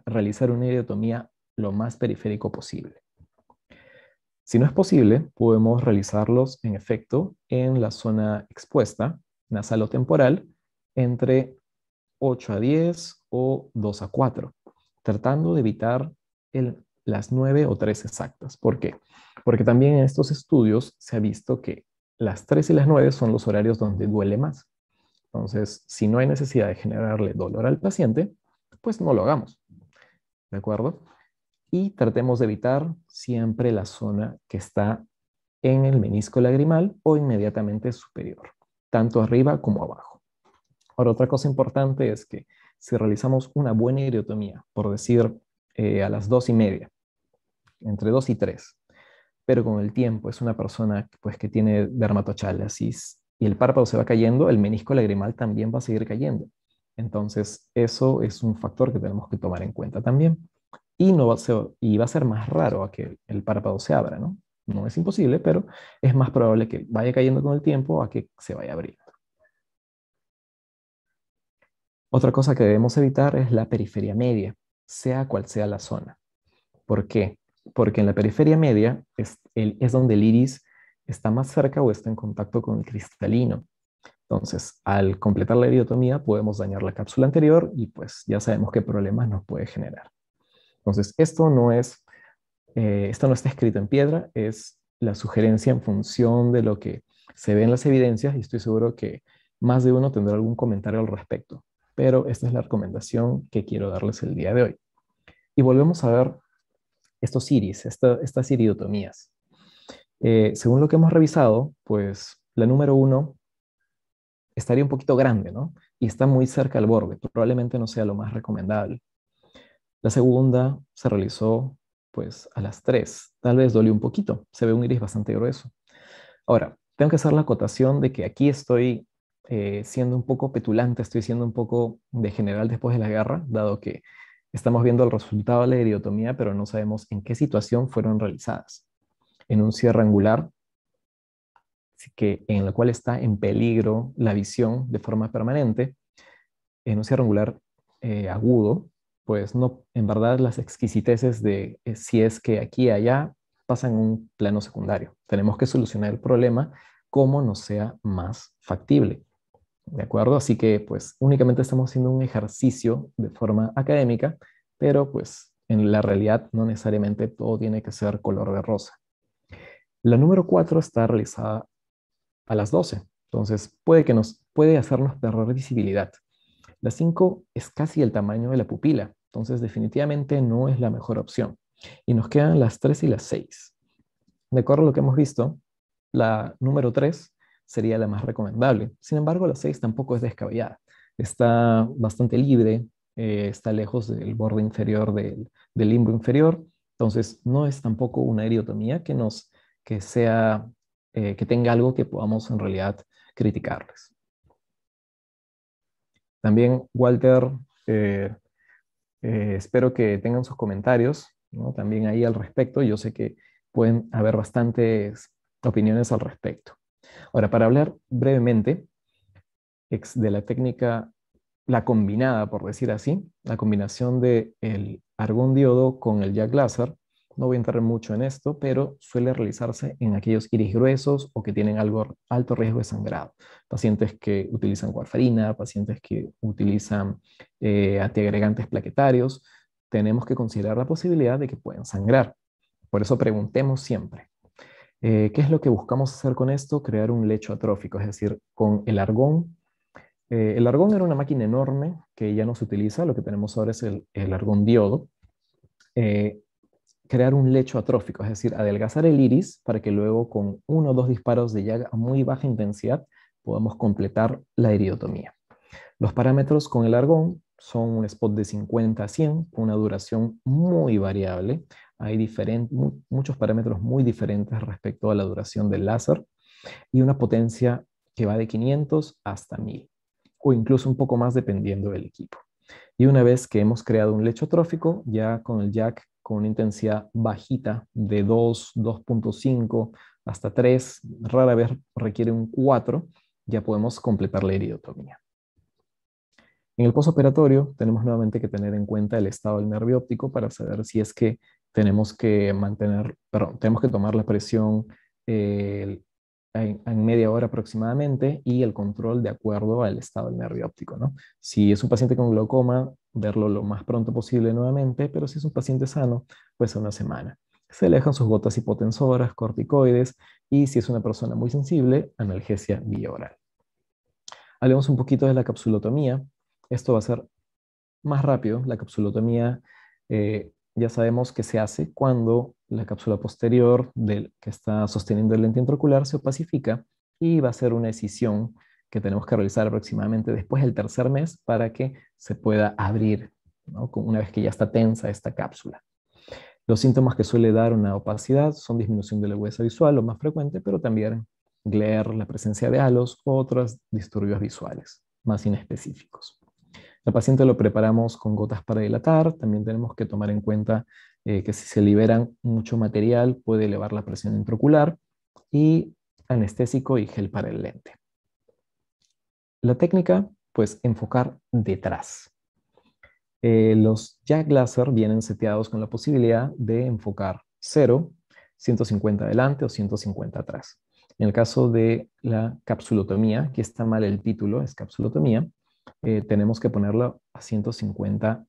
realizar una iridotomía lo más periférico posible. Si no es posible, podemos realizarlos en efecto en la zona expuesta, nasalotemporal, entre 8 a 10 o 2 a 4, tratando de evitar las 9 o 3 exactas. ¿Por qué? Porque también en estos estudios se ha visto que las 3 y las 9 son los horarios donde duele más. Entonces, si no hay necesidad de generarle dolor al paciente, pues no lo hagamos. ¿De acuerdo? Y tratemos de evitar siempre la zona que está en el menisco lagrimal o inmediatamente superior, tanto arriba como abajo. Ahora, otra cosa importante es que si realizamos una buena iridotomía, por decir a las 2:30, entre 2 y 3, pero con el tiempo es una persona pues, que tiene dermatochalasis y el párpado se va cayendo, el menisco lagrimal también va a seguir cayendo. Entonces, eso es un factor que tenemos que tomar en cuenta también. Y va a ser más raro a que el párpado se abra, ¿no? No es imposible, pero es más probable que vaya cayendo con el tiempo a que se vaya abriendo. Otra cosa que debemos evitar es la periferia media, sea cual sea la zona. ¿Por qué? Porque en la periferia media es donde el iris está más cerca o está en contacto con el cristalino. Entonces, al completar la iridotomía podemos dañar la cápsula anterior y pues ya sabemos qué problemas nos puede generar. Entonces, esto no está escrito en piedra, es la sugerencia en función de lo que se ve en las evidencias y estoy seguro que más de uno tendrá algún comentario al respecto. Pero esta es la recomendación que quiero darles el día de hoy. Y volvemos a ver estos iris, estas iridotomías. Según lo que hemos revisado, pues la número 1 estaría un poquito grande, ¿no? Y está muy cerca al borde, probablemente no sea lo más recomendable. La segunda se realizó pues a las 3, tal vez dolió un poquito, se ve un iris bastante grueso. Ahora, tengo que hacer la acotación de que aquí estoy siendo un poco petulante, estoy siendo un poco de general después de la guerra, dado que estamos viendo el resultado de la iridotomía, pero no sabemos en qué situación fueron realizadas. En un cierre angular, en el cual está en peligro la visión de forma permanente, en un cierre angular agudo, pues no, en verdad las exquisiteces de si es que aquí y allá pasan en un plano secundario. Tenemos que solucionar el problema como nos sea más factible. ¿De acuerdo? Así que pues únicamente estamos haciendo un ejercicio de forma académica, pero pues en la realidad no necesariamente todo tiene que ser color de rosa. La número 4 está realizada a las 12, entonces puede hacernos perder visibilidad. La 5 es casi el tamaño de la pupila, entonces definitivamente no es la mejor opción. Y nos quedan las 3 y las 6. De acuerdo a lo que hemos visto, la número 3 sería la más recomendable. Sin embargo, la 6 tampoco es descabellada. Está bastante libre, está lejos del borde inferior del limbo inferior. Entonces, no es tampoco una eriotomía que sea, que tenga algo que podamos en realidad criticarles. También, Walter, eh, espero que tengan sus comentarios, ¿no? También ahí al respecto. Yo sé que pueden haber bastantes opiniones al respecto. Ahora, para hablar brevemente de la técnica, la combinada, por decir así, la combinación de el argón diodo con el jack láser, no voy a entrar mucho en esto, pero suele realizarse en aquellos iris gruesos o que tienen alto riesgo de sangrado. Pacientes que utilizan warfarina, pacientes que utilizan antiagregantes plaquetarios, tenemos que considerar la posibilidad de que puedan sangrar. Por eso preguntemos siempre, ¿qué es lo que buscamos hacer con esto? Crear un lecho atrófico, es decir, con el argón era una máquina enorme que ya no se utiliza, lo que tenemos ahora es el argón diodo. Eh, Crear un lecho atrófico, es decir, adelgazar el iris para que luego con 1 o 2 disparos de llaga a muy baja intensidad podamos completar la iridotomía. Los parámetros con el argón son un spot de 50 a 100, con una duración muy variable. Hay muchos parámetros muy diferentes respecto a la duración del láser y una potencia que va de 500 hasta 1000 o incluso un poco más dependiendo del equipo. Y una vez que hemos creado un lecho trófico, ya con el jack con una intensidad bajita de 2, 2.5 hasta 3, rara vez requiere un 4, ya podemos completar la iridotomía. En el postoperatorio tenemos nuevamente que tener en cuenta el estado del nervio óptico para saber si es que tenemos que tenemos que tomar la presión en media hora aproximadamente y el control de acuerdo al estado del nervio óptico, ¿no? Si es un paciente con glaucoma, verlo lo más pronto posible nuevamente, pero si es un paciente sano, pues a una semana. Se alejan sus gotas hipotensoras, corticoides y si es una persona muy sensible, analgesia vía oral. Hablemos un poquito de la capsulotomía. Esto va a ser más rápido. La capsulotomía ya sabemos que se hace cuando la cápsula posterior que está sosteniendo el lente intraocular se opacifica y va a ser una escisión que tenemos que realizar aproximadamente después del tercer mes para que se pueda abrir, ¿no? Una vez que ya está tensa esta cápsula. Los síntomas que suele dar una opacidad son disminución de la agudeza visual, lo más frecuente, pero también glare, la presencia de halos u otros disturbios visuales más inespecíficos. Al paciente lo preparamos con gotas para dilatar. También tenemos que tomar en cuenta que si se liberan mucho material puede elevar la presión intraocular y anestésico y gel para el lente. La técnica, pues enfocar detrás. Los jack láser vienen seteados con la posibilidad de enfocar 0, 150 adelante o 150 atrás. En el caso de la capsulotomía, que está mal el título, es capsulotomía, tenemos que ponerlo a 150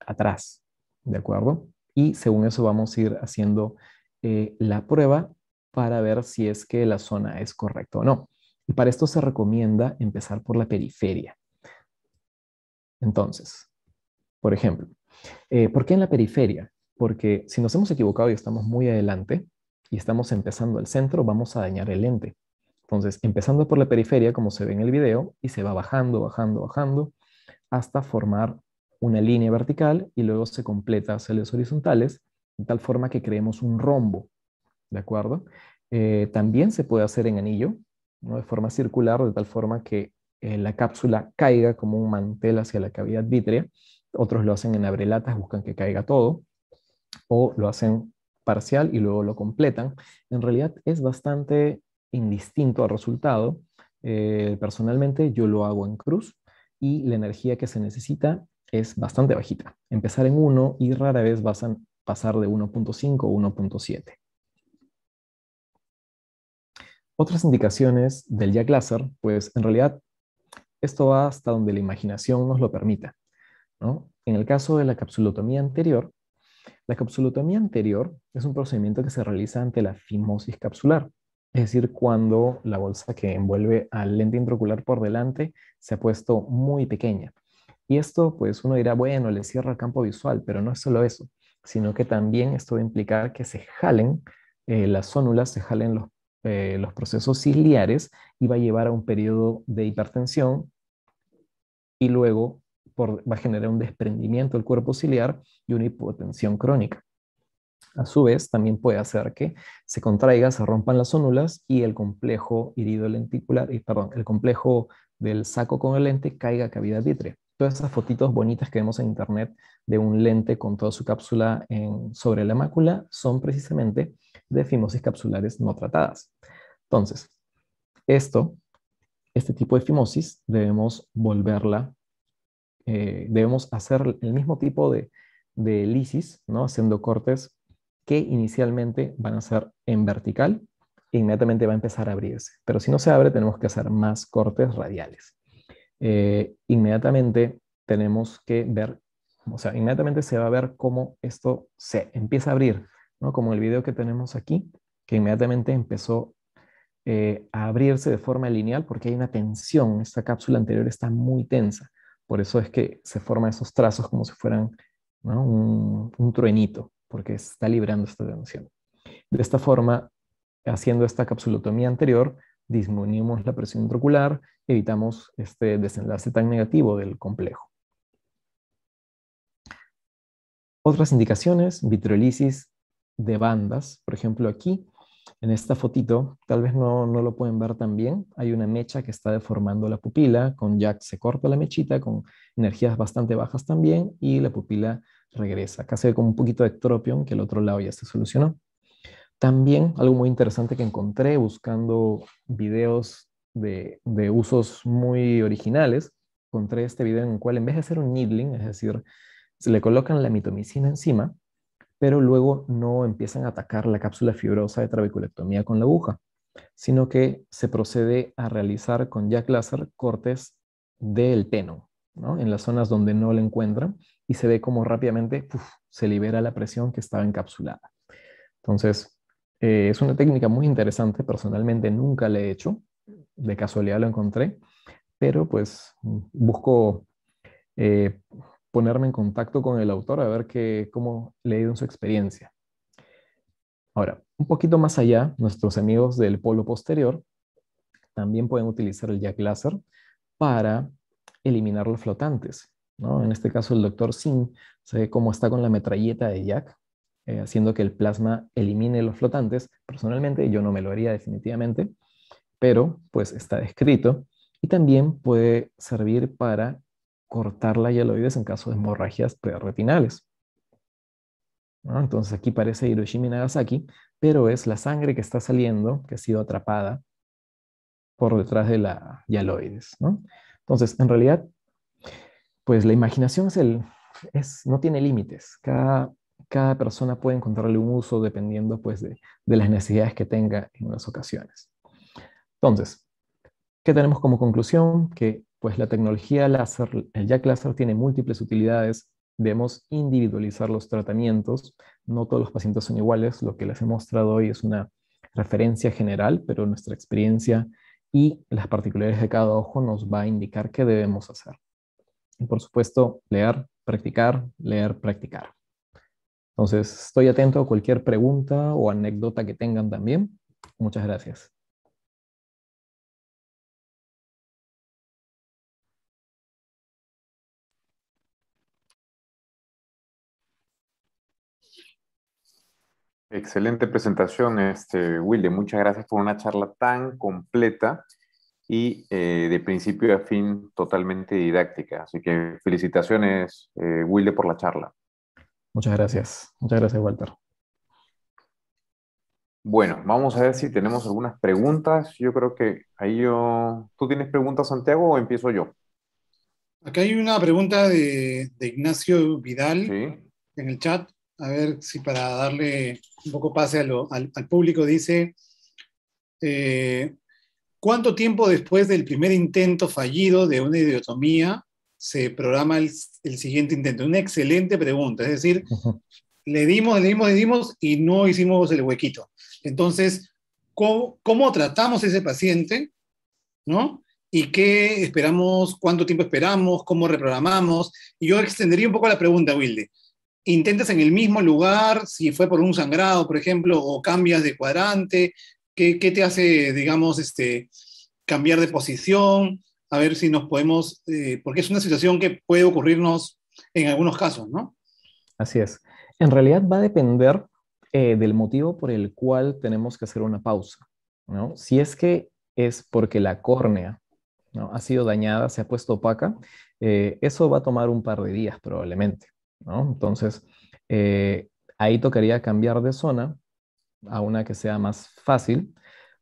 atrás, ¿de acuerdo? Y según eso vamos a ir haciendo la prueba para ver si es que la zona es correcta o no. Y para esto se recomienda empezar por la periferia. Entonces, por ejemplo, ¿por qué en la periferia? Porque si nos hemos equivocado y estamos muy adelante y estamos empezando al centro, vamos a dañar el lente. Entonces, empezando por la periferia, como se ve en el video, y se va bajando, bajando, bajando, hasta formar una línea vertical y luego se completa hacia los horizontales, de tal forma que creemos un rombo, ¿de acuerdo? También se puede hacer en anillo, ¿no? De forma circular, de tal forma que la cápsula caiga como un mantel hacia la cavidad vítrea. Otros lo hacen en abrelatas, buscan que caiga todo, o lo hacen parcial y luego lo completan. En realidad es bastante indistinto al resultado. Personalmente yo lo hago en cruz y la energía que se necesita es bastante bajita. Empezar en 1 y rara vez vas a pasar de 1.5 o 1.7. Otras indicaciones del jack láser, pues en realidad esto va hasta donde la imaginación nos lo permita, ¿no? En el caso de la capsulotomía anterior es un procedimiento que se realiza ante la fimosis capsular, es decir, cuando la bolsa que envuelve al lente intraocular por delante se ha puesto muy pequeña. Y esto, pues uno dirá, bueno, le cierra el campo visual, pero no es solo eso, sino que también esto va a implicar que se jalen las zónulas, se jalen los procesos ciliares y va a llevar a un periodo de hipertensión y luego va a generar un desprendimiento del cuerpo ciliar y una hipotensión crónica. A su vez, también puede hacer que se contraiga, se rompan las ónulas y el complejo irido-lenticular, el complejo del saco con el lente caiga a cavidad vítrea. Todas esas fotitos bonitas que vemos en internet de un lente con toda su cápsula sobre la mácula son precisamente de fimosis capsulares no tratadas. Entonces, este tipo de fimosis debemos debemos hacer el mismo tipo de lisis, ¿no? Haciendo cortes que inicialmente van a ser en vertical e inmediatamente va a empezar a abrirse. Pero si no se abre, tenemos que hacer más cortes radiales. Inmediatamente tenemos que ver, o sea, inmediatamente se va a ver cómo esto se empieza a abrir, ¿no? Como el video que tenemos aquí, que inmediatamente empezó a abrirse de forma lineal porque hay una tensión. Esta cápsula anterior está muy tensa. Por eso es que se forman esos trazos como si fueran, ¿no? un truenito, porque está librando esta tensión. De esta forma, haciendo esta capsulotomía anterior, disminuimos la presión intraocular, evitamos este desenlace tan negativo del complejo. Otras indicaciones, vitreolisis de bandas. Por ejemplo, aquí, en esta fotito, tal vez no lo pueden ver tan bien. Hay una mecha que está deformando la pupila. Con Jack se corta la mechita con energías bastante bajas también y la pupila regresa. Acá se ve como un poquito de ectropion, que el otro lado ya se solucionó. También algo muy interesante que encontré buscando videos de usos muy originales, encontré este video en el cual en vez de hacer un needling, es decir, se le colocan la mitomicina encima, pero luego no empiezan a atacar la cápsula fibrosa de trabeculectomía con la aguja, sino que se procede a realizar con Jack Laser cortes del tenon, ¿no? En las zonas donde no la encuentran, y se ve como rápidamente se libera la presión que estaba encapsulada. Entonces, es una técnica muy interesante. Personalmente nunca la he hecho, de casualidad lo encontré, pero pues busco ponerme en contacto con el autor a ver cómo le ha ido en su experiencia. Ahora, un poquito más allá, nuestros amigos del polo posterior también pueden utilizar el Jack Laser para eliminar los flotantes, ¿no? En este caso el doctor Singh se ve cómo está con la metralleta de Jack, haciendo que el plasma elimine los flotantes. Personalmente yo no me lo haría definitivamente, pero pues está descrito. Y también puede servir para cortar la hialoides en caso de hemorragias preretinales, ¿no? Entonces aquí parece Hiroshima y Nagasaki, pero es la sangre que está saliendo, que ha sido atrapada por detrás de la hialoides, ¿no? Entonces, en realidad, pues la imaginación no tiene límites. Cada persona puede encontrarle un uso dependiendo pues de las necesidades que tenga en unas ocasiones. Entonces, ¿qué tenemos como conclusión? Que pues la tecnología láser, el Jack Laser, tiene múltiples utilidades. Debemos individualizar los tratamientos. No todos los pacientes son iguales. Lo que les he mostrado hoy es una referencia general, pero nuestra experiencia y las particularidades de cada ojo nos va a indicar qué debemos hacer. Y por supuesto, leer, practicar, leer, practicar. Entonces, estoy atento a cualquier pregunta o anécdota que tengan también. Muchas gracias. Excelente presentación, Wilde. Muchas gracias por una charla tan completa y de principio a fin totalmente didáctica. Así que felicitaciones, Wilde, por la charla. Muchas gracias. Muchas gracias, Walter. Bueno, vamos a ver si tenemos algunas preguntas. Yo creo que ¿Tú tienes preguntas, Santiago, o empiezo yo? Acá hay una pregunta de Ignacio Vidal Sí. en el chat. A ver si para darle un poco pase al público dice, ¿cuánto tiempo después del primer intento fallido de una idiotomía se programa el siguiente intento? Una excelente pregunta. Es decir, le dimos y no hicimos el huequito. Entonces, ¿cómo tratamos a ese paciente? ¿No? ¿Y qué esperamos? ¿Cuánto tiempo esperamos? ¿Cómo reprogramamos? Y yo extendería un poco la pregunta, Wilde. ¿Intentas en el mismo lugar, si fue por un sangrado, por ejemplo, o cambias de cuadrante? ¿Qué te hace, digamos, cambiar de posición? a ver si nos podemos, porque es una situación que puede ocurrirnos en algunos casos, ¿no? Así es. En realidad va a depender del motivo por el cual tenemos que hacer una pausa, ¿no? Si es que es porque la córnea, ¿no?, ha sido dañada, se ha puesto opaca, eso va a tomar un par de días probablemente, ¿no? Entonces, ahí tocaría cambiar de zona a una que sea más fácil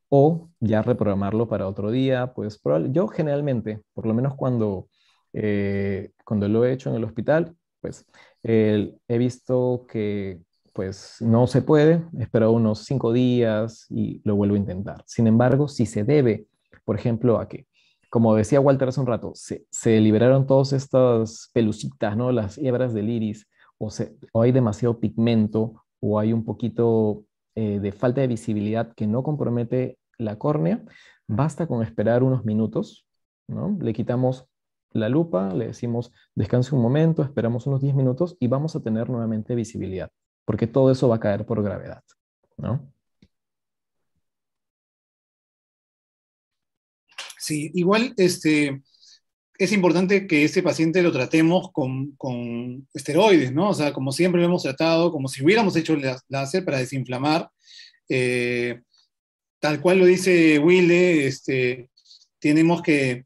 o ya reprogramarlo para otro día. Pues yo generalmente, por lo menos cuando lo he hecho en el hospital, pues he visto que pues no se puede, espero unos 5 días y lo vuelvo a intentar. Sin embargo, si se debe, por ejemplo, a que, como decía Walter hace un rato, se liberaron todas estas pelucitas, ¿no? Las hebras del iris, o hay demasiado pigmento, o hay un poquito de falta de visibilidad que no compromete la córnea, basta con esperar unos minutos, ¿no? Le quitamos la lupa, le decimos descanse un momento, esperamos unos 10 minutos y vamos a tener nuevamente visibilidad, porque todo eso va a caer por gravedad, ¿no? Sí, igual es importante que este paciente lo tratemos con esteroides, ¿no? O sea, como siempre lo hemos tratado, como si hubiéramos hecho láser para desinflamar. Eh, Tal cual lo dice Wilde, tenemos que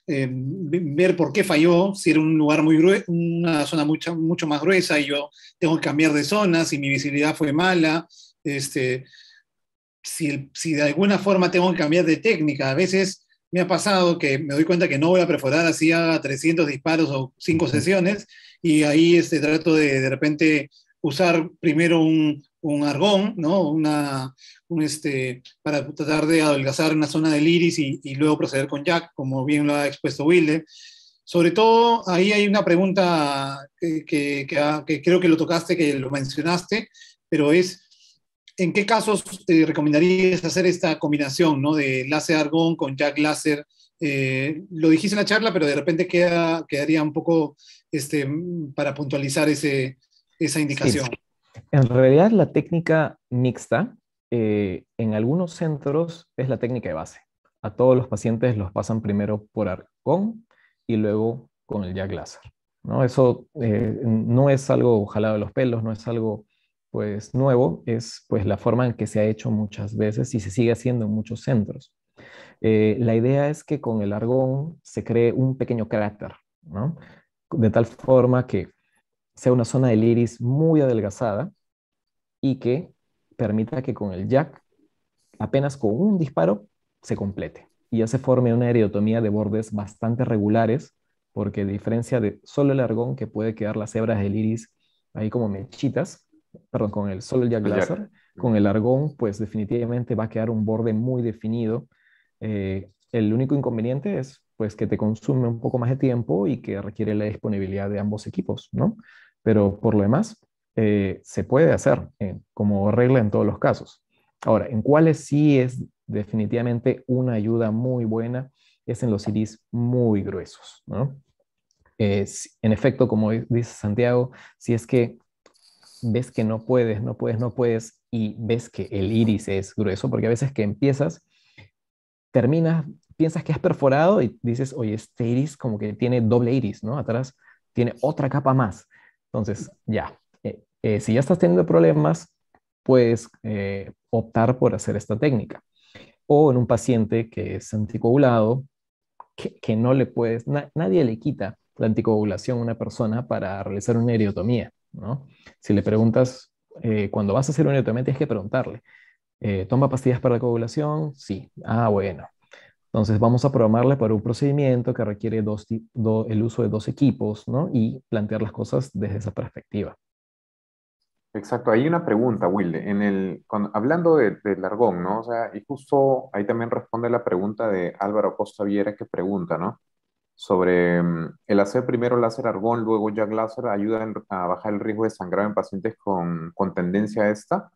ver por qué falló, si era un lugar muy grueso, una zona mucho más gruesa y yo tengo que cambiar de zona, si mi visibilidad fue mala, si de alguna forma tengo que cambiar de técnica. A veces me ha pasado que me doy cuenta que no voy a perforar así a 300 disparos o 5 sesiones y ahí trato de repente usar primero un argón, ¿no? Para tratar de adelgazar una zona del iris y luego proceder con Jack, como bien lo ha expuesto Wilde. Sobre todo, ahí hay una pregunta que creo que lo tocaste, que lo mencionaste, pero es, ¿en qué casos recomendarías hacer esta combinación, ¿no?, de láser argón con Jack láser? Lo dijiste en la charla, pero de repente quedaría un poco para puntualizar esa Sí, indicación. en realidad la técnica mixta en algunos centros es la técnica de base. A todos los pacientes los pasan primero por argón y luego con el Jack láser, ¿no? Eso no es algo jalado de los pelos, no es algo pues nuevo, es pues la forma en que se ha hecho muchas veces y se sigue haciendo en muchos centros. La idea es que con el argón se cree un pequeño cráter, ¿no? De tal forma que sea una zona del iris muy adelgazada y que permita que con el jack, apenas con un disparo, se complete y ya se forme una estereotomía de bordes bastante regulares, porque a diferencia de solo el argón, que puede quedar las hebras del iris ahí como mechitas, perdón, con el solo el jack El Jack. láser, con el argón, pues definitivamente va a quedar un borde muy definido. El único inconveniente es pues que te consume un poco más de tiempo y que requiere la disponibilidad de ambos equipos, ¿no? Pero por lo demás, se puede hacer como regla en todos los casos. Ahora, en cuáles sí es definitivamente una ayuda muy buena es en los iris muy gruesos, ¿no? En efecto, como dice Santiago, si es que ves que no puedes, no puedes, no puedes y ves que el iris es grueso, porque a veces que empiezas, terminas, piensas que has perforado y dices, oye, este iris como que tiene doble iris, ¿no? Atrás tiene otra capa más. Entonces, ya, si ya estás teniendo problemas, puedes optar por hacer esta técnica. O en un paciente que es anticoagulado, que no le puedes, nadie le quita la anticoagulación a una persona para realizar una iridotomía, ¿no? Si le preguntas, cuando vas a hacer una iridotomía, tienes que preguntarle, ¿toma pastillas para la coagulación? Sí. Ah, bueno. Entonces vamos a programarle para un procedimiento que requiere el uso de dos equipos, ¿no? Y plantear las cosas desde esa perspectiva. Exacto, hay una pregunta, Wilde, hablando del argón, ¿no? O sea, y justo ahí también responde la pregunta de Álvaro Costa Viera que pregunta, ¿no? Sobre el hacer primero láser argón, luego Jack láser, ayuda a bajar el riesgo de sangrado en pacientes con tendencia a esta,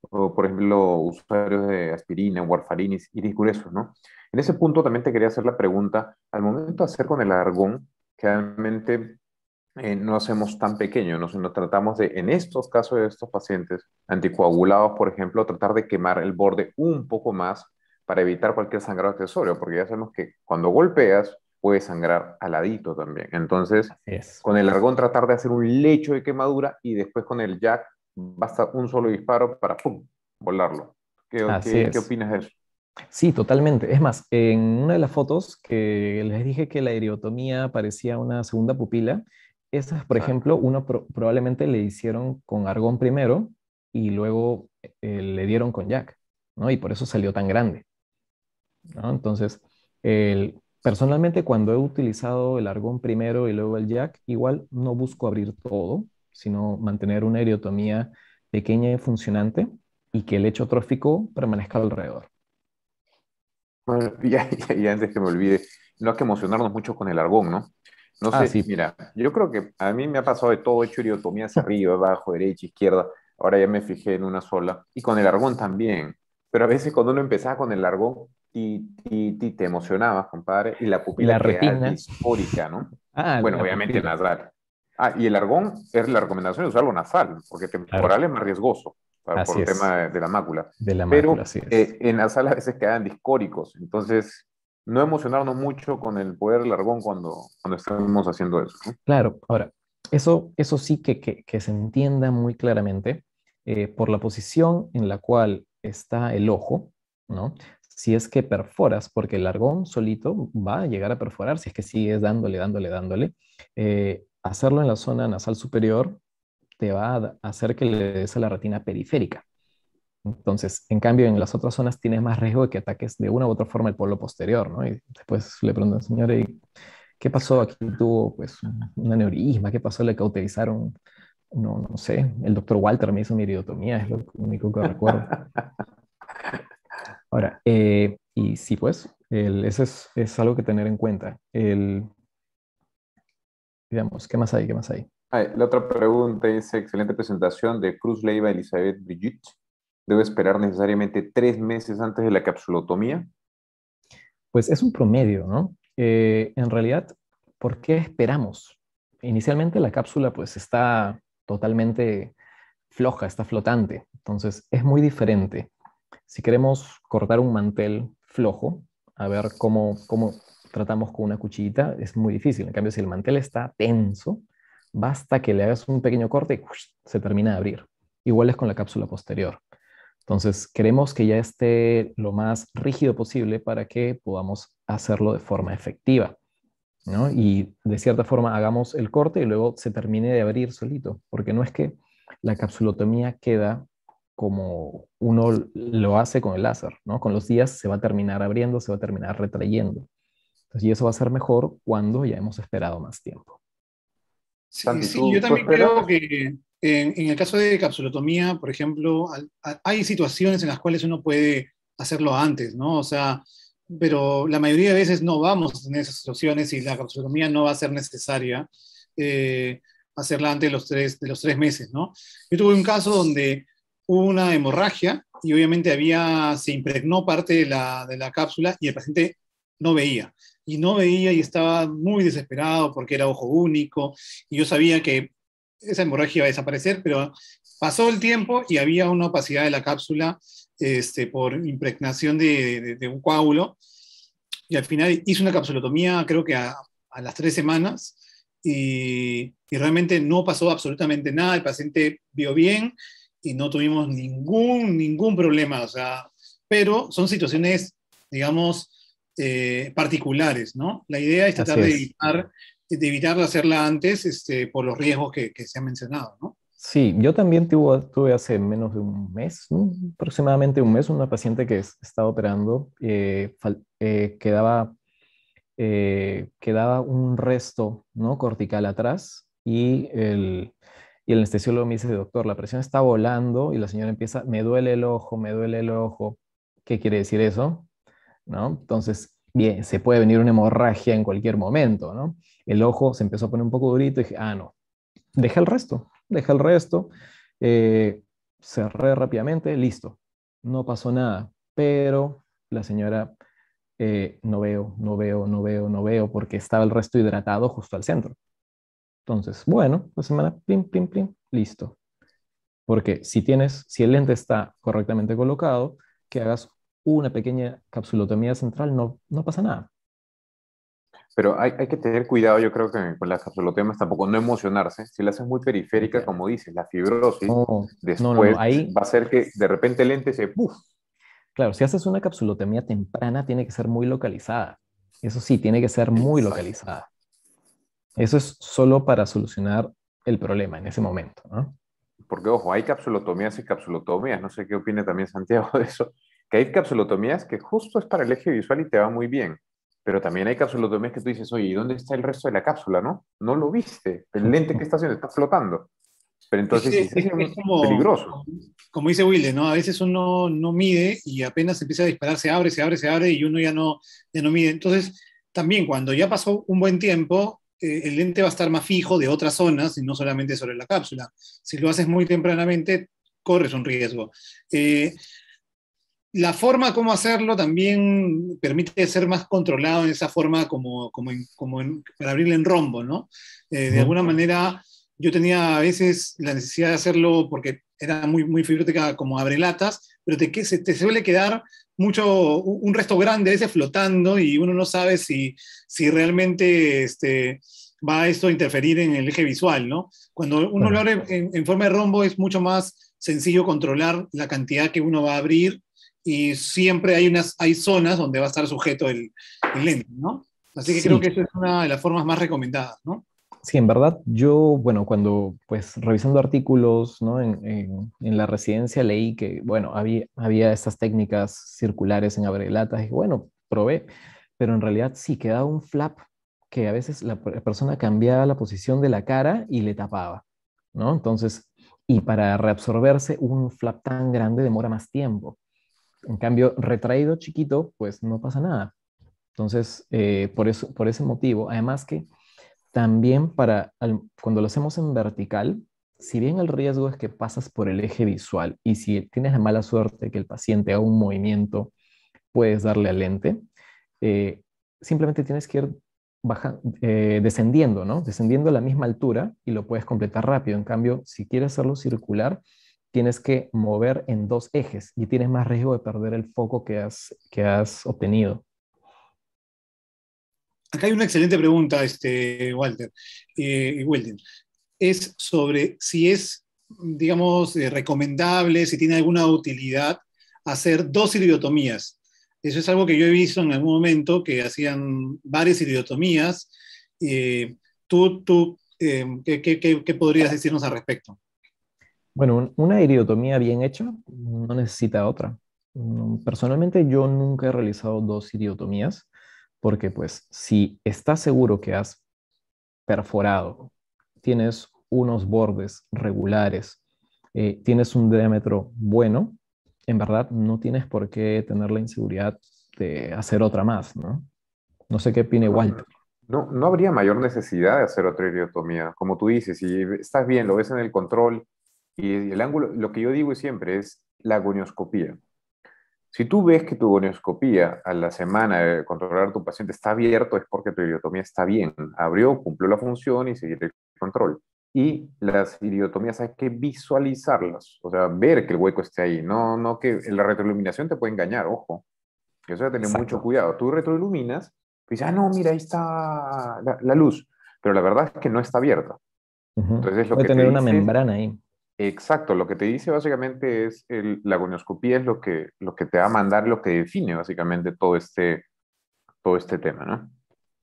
o por ejemplo, usuarios de aspirina, warfarina, iris gruesos, ¿no? En ese punto también te quería hacer la pregunta, al momento de hacer con el argón, que realmente no hacemos tan pequeño, ¿no? Sino tratamos de, en estos casos de estos pacientes anticoagulados, por ejemplo, tratar de quemar el borde un poco más para evitar cualquier sangrado accesorio, porque ya sabemos que cuando golpeas, puede sangrar al ladito también. Entonces, Así es. con el argón tratar de hacer un lecho de quemadura y después con el jack basta un solo disparo para ¡pum! Volarlo. Así ¿Qué es. opinas de eso? Sí, totalmente. Es más, en una de las fotos que les dije que la iridotomía parecía una segunda pupila, esas, por Exacto. ejemplo, probablemente le hicieron con argón primero y luego le dieron con Jack, ¿no? Y por eso salió tan grande, ¿no? Entonces, personalmente cuando he utilizado el argón primero y luego el Jack, igual no busco abrir todo, sino mantener una iridotomía pequeña y funcionante y que el lecho trófico permanezca alrededor. Bueno, y antes que me olvide, no hay que emocionarnos mucho con el argón, ¿no? No Ah, sé, sí. mira, yo creo que a mí me ha pasado de todo, he hecho iridotomía hacia arriba, abajo, derecha, izquierda, ahora ya me fijé en una sola, y con el argón también, pero a veces cuando uno empezaba con el argón, te emocionabas, compadre, y la La pupila quedaba retina. disfórica, ¿no? Ah, Bueno, la obviamente pupila. nasal. Ah, y el argón es la recomendación de usarlo nasal, porque Claro, temporal es más riesgoso por así el tema es. de la mácula, De la mácula, pero así es. en nasal a veces quedan discóricos, entonces no emocionarnos mucho con el poder del argón cuando estamos haciendo eso, ¿no? Claro, ahora, eso sí que se entienda muy claramente por la posición en la cual está el ojo, ¿no? Si es que perforas, porque el argón solito va a llegar a perforar si es que sigues dándole, dándole, dándole. Hacerlo en la zona nasal superior te va a hacer que le des a la retina periférica. Entonces, en cambio, en las otras zonas tienes más riesgo de que ataques de una u otra forma el polo posterior, ¿no? Y después le preguntan, señora, ¿y qué pasó? Aquí tuvo pues un aneurisma, ¿qué pasó? Le cauterizaron, no sé, el doctor Walter me hizo mi iridotomía, es lo único que recuerdo. Ahora, y sí, pues, eso es algo que tener en cuenta. Digamos, ¿qué más hay? ¿Qué más hay? Ah, la otra pregunta dice, excelente presentación de Cruz Leiva Elizabeth Brigitte. ¿Debe esperar necesariamente 3 meses antes de la capsulotomía? Pues es un promedio, ¿no? En realidad, ¿por qué esperamos? Inicialmente la cápsula pues está totalmente floja, está flotante, entonces es muy diferente. Si queremos cortar un mantel flojo, a ver cómo tratamos con una cuchillita, es muy difícil. En cambio, si el mantel está tenso, basta que le hagas un pequeño corte y ¡ush! Se termina de abrir. Igual es con la cápsula posterior. Entonces, queremos que ya esté lo más rígido posible para que podamos hacerlo de forma efectiva, ¿no? Y de cierta forma hagamos el corte y luego se termine de abrir solito, porque no es que la capsulotomía queda como uno lo hace con el láser, ¿no? Con los días se va a terminar abriendo, se va a terminar retrayendo. Entonces, y eso va a ser mejor cuando ya hemos esperado más tiempo. Sí, Santi, sí, yo ¿tú también creo esperas? que en el caso de capsulotomía, por ejemplo, hay situaciones en las cuales uno puede hacerlo antes, ¿no? O sea, pero la mayoría de veces no vamos a tener esas situaciones y la capsulotomía no va a ser necesaria eh, hacerla antes de los 3 meses, ¿no? Yo tuve un caso donde hubo una hemorragia y obviamente se impregnó parte de la cápsula y el paciente no veía. Y no veía y estaba muy desesperado porque era ojo único y yo sabía que esa hemorragia iba a desaparecer, pero pasó el tiempo y había una opacidad de la cápsula por impregnación de un coágulo y al final hice una capsulotomía creo que a las 3 semanas y realmente no pasó absolutamente nada, el paciente vio bien y no tuvimos ningún problema, o sea, pero son situaciones, digamos, particulares, ¿no? La idea es tratar Así es. de evitar hacerla antes por los riesgos que se han mencionado, ¿no? Sí, yo también tuve hace menos de un mes, ¿no? Aproximadamente un mes, una paciente que estaba operando, quedaba un resto, ¿no? Cortical atrás y el anestesiólogo me dice, doctor, la presión está volando y la señora empieza, me duele el ojo, me duele el ojo. ¿Qué quiere decir eso? ¿No? Entonces, bien, se puede venir una hemorragia en cualquier momento, ¿no? El ojo se empezó a poner un poco durito y dije, ah, no, deja el resto, eh, cerré rápidamente, listo, no pasó nada, pero la señora no veo, no veo, no veo, no veo, porque estaba el resto hidratado justo al centro. Entonces, bueno, la semana, plim, plim, plim, listo. Porque si el lente está correctamente colocado, que hagas una pequeña capsulotomía central, no pasa nada. Pero hay que tener cuidado, yo creo que con las capsulotomias tampoco no emocionarse. Si la haces muy periférica, Claro. como dices, la fibrosis, No. después Ahí, va a hacer que de repente el lente se, ¡puf! claro, si haces una capsulotomía temprana, tiene que ser muy localizada. Eso sí, tiene que ser muy localizada. Eso es solo para solucionar el problema en ese momento, ¿no? Porque, ojo, hay capsulotomías y capsulotomías. No sé qué opina también Santiago de eso. Que hay capsulotomías que justo es para el eje visual y te va muy bien. Pero también hay capsulotomías que tú dices, oye, ¿y dónde está el resto de la cápsula, no? No lo viste. El lente que está haciendo está flotando. Pero entonces, si Es como, peligroso. como dice Wilde, ¿no? A veces uno no mide y apenas empieza a disparar, se abre y uno ya no mide. Entonces, también cuando ya pasó un buen tiempo, el lente va a estar más fijo de otras zonas y no solamente sobre la cápsula. Si lo haces muy tempranamente, corres un riesgo. La forma como hacerlo también permite ser más controlado en esa forma para abrirle en rombo, ¿no? De Ujú. alguna manera yo tenía a veces la necesidad de hacerlo porque era muy fibrótica como abre latas, pero te suele quedar un resto grande a veces flotando y uno no sabe si realmente va esto a interferir en el eje visual, ¿no? Cuando uno lo Claro. abre en forma de rombo es mucho más sencillo controlar la cantidad que uno va a abrir y siempre hay zonas donde va a estar sujeto el lente, ¿no? Así que creo Sí, que esa es una de las formas más recomendadas, ¿no? sí, en verdad, yo, bueno, cuando, pues, revisando artículos, ¿no? En la residencia leí que, bueno, había estas técnicas circulares en abrelatas y, bueno, probé, pero en realidad sí quedaba un flap que a veces la persona cambiaba la posición de la cara y le tapaba, ¿no? Entonces, y para reabsorberse un flap tan grande demora más tiempo. En cambio, retraído chiquito, pues no pasa nada. Entonces, por eso, por ese motivo, además que también cuando lo hacemos en vertical, si bien el riesgo es que pasas por el eje visual y si tienes la mala suerte que el paciente haga un movimiento, puedes darle al lente, eh, simplemente tienes que ir descendiendo, ¿no? Descendiendo a la misma altura y lo puedes completar rápido. En cambio, si quieres hacerlo circular, tienes que mover en dos ejes y tienes más riesgo de perder el foco que has obtenido. Acá hay una excelente pregunta, Walter, Weldon. Es sobre si es, digamos, recomendable, si tiene alguna utilidad hacer dos iridotomías. Eso es algo que yo he visto en algún momento, que hacían varias iridotomías. ¿Qué podrías decirnos al respecto? Bueno, una iridotomía bien hecha no necesita otra. Personalmente yo nunca he realizado dos iridotomías porque pues si estás seguro que has perforado, tienes unos bordes regulares, tienes un diámetro bueno, en verdad no tienes por qué tener la inseguridad de hacer otra más, ¿no? No sé qué opine Walter. No habría mayor necesidad de hacer otra iridotomía. Como tú dices, si estás bien, lo ves en el control y el ángulo, lo que yo digo siempre es la gonioscopía. Si tú ves que tu gonioscopía a la semana de controlar a tu paciente está abierto, es porque tu iridotomía está bien. Abrió, cumplió la función y seguir el control. Y las iridotomías hay que visualizarlas, o sea, ver que el hueco esté ahí. No que la retroiluminación te puede engañar, ojo. Eso hay que tener mucho Exacto. cuidado. Tú retroiluminas y dices, ah, no, mira, ahí está la luz. Pero la verdad es que no está abierta. Ujú. Entonces, lo Puede que te tener una dice, membrana ahí. exacto, lo que te dice básicamente es la gonioscopía es lo que te va a mandar, lo que define básicamente todo este tema, ¿no?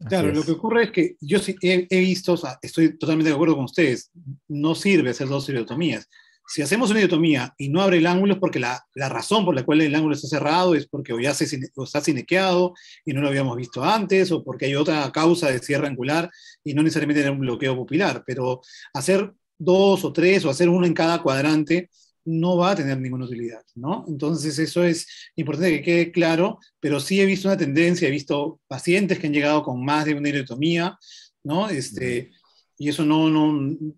Así Claro, lo que es. ocurre es que yo sí he visto, o sea, estoy totalmente de acuerdo con ustedes, no sirve hacer dos iridotomías. Si hacemos una iridotomía y no abre el ángulo es porque la razón por la cual el ángulo está cerrado es porque o está sinequeado y no lo habíamos visto antes, o porque hay otra causa de cierre angular y no necesariamente era un bloqueo pupilar. Pero hacer dos o tres o hacer uno en cada cuadrante no va a tener ninguna utilidad, ¿no? Entonces eso es importante que quede claro, pero sí he visto una tendencia, he visto pacientes que han llegado con más de una iridotomía, ¿no? Y eso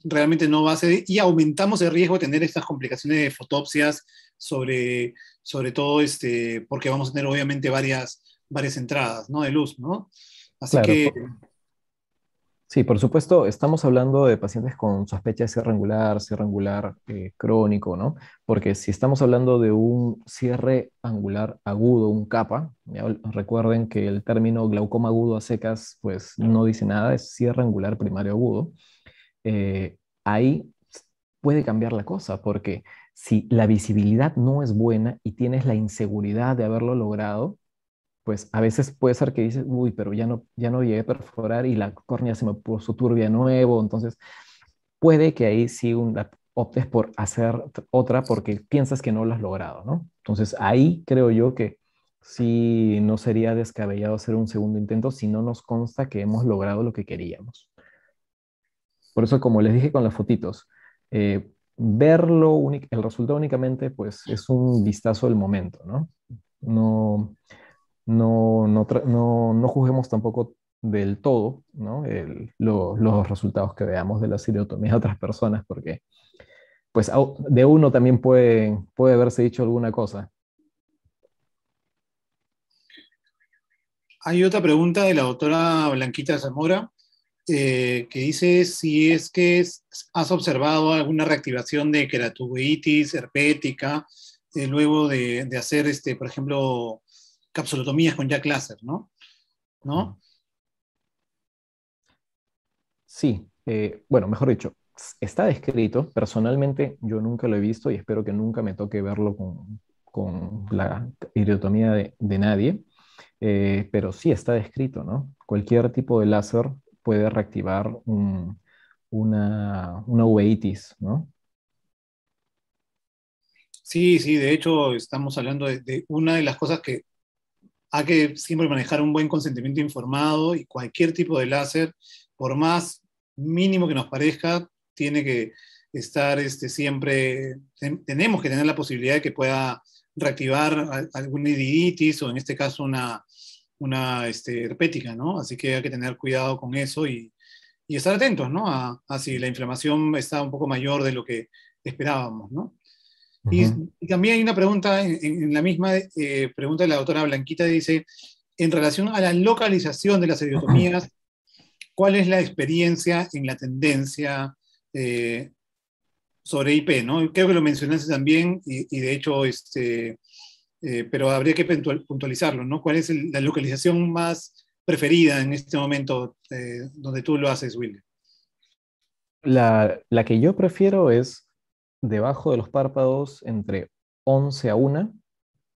realmente no va a ser, y aumentamos el riesgo de tener estas complicaciones de fotopsias sobre todo porque vamos a tener obviamente varias entradas, ¿no? De luz, ¿no? Así Claro, que Sí, por supuesto, estamos hablando de pacientes con sospecha de cierre angular crónico, ¿no? Porque si estamos hablando de un cierre angular agudo, un CAPA, ya recuerden que el término glaucoma agudo a secas, pues no dice nada, es cierre angular primario agudo. Ahí puede cambiar la cosa, porque si la visibilidad no es buena y tienes la inseguridad de haberlo logrado, pues a veces puede ser que dices, uy, pero ya no llegué a perforar y la córnea se me puso turbia de nuevo, entonces puede que ahí sí optes por hacer otra porque piensas que no lo has logrado, ¿no? Entonces ahí creo yo que sí no sería descabellado hacer un segundo intento si no nos consta que hemos logrado lo que queríamos. Por eso, como les dije con las fotitos, verlo, el resultado únicamente, pues es un vistazo del momento, ¿no? No, no juzguemos tampoco del todo, ¿no? Los resultados que veamos de la cireotomía de otras personas, porque pues de uno también puede haberse dicho alguna cosa. Hay otra pregunta de la doctora Blanquita Zamora, que dice si es que has observado alguna reactivación de queratouveitis herpética luego de hacer, por ejemplo, capsulotomías con Jack Laser, ¿no? ¿No? Sí, bueno, mejor dicho, está descrito. Personalmente yo nunca lo he visto y espero que nunca me toque verlo con la iridotomía de nadie. Pero sí está descrito, ¿no? Cualquier tipo de láser puede reactivar una uveitis, ¿no? Sí, sí, de hecho estamos hablando de una de las cosas que hay que siempre manejar un buen consentimiento informado y cualquier tipo de láser, por más mínimo que nos parezca, tiene que estar siempre, tenemos que tener la posibilidad de que pueda reactivar alguna iriditis o en este caso una herpética, ¿no? Así que hay que tener cuidado con eso y estar atentos, ¿no? A si la inflamación está un poco mayor de lo que esperábamos, ¿no? Ujú. Y también hay una pregunta en la misma pregunta de la doctora Blanquita, dice, en relación a la localización de las estereotomías, ¿cuál es la experiencia en la tendencia sobre IP? ¿No? Creo que lo mencionaste también y de hecho, pero habría que puntualizarlo, ¿no? ¿Cuál es la localización más preferida en este momento donde tú lo haces, Will? La que yo prefiero es debajo de los párpados entre 11 a 1,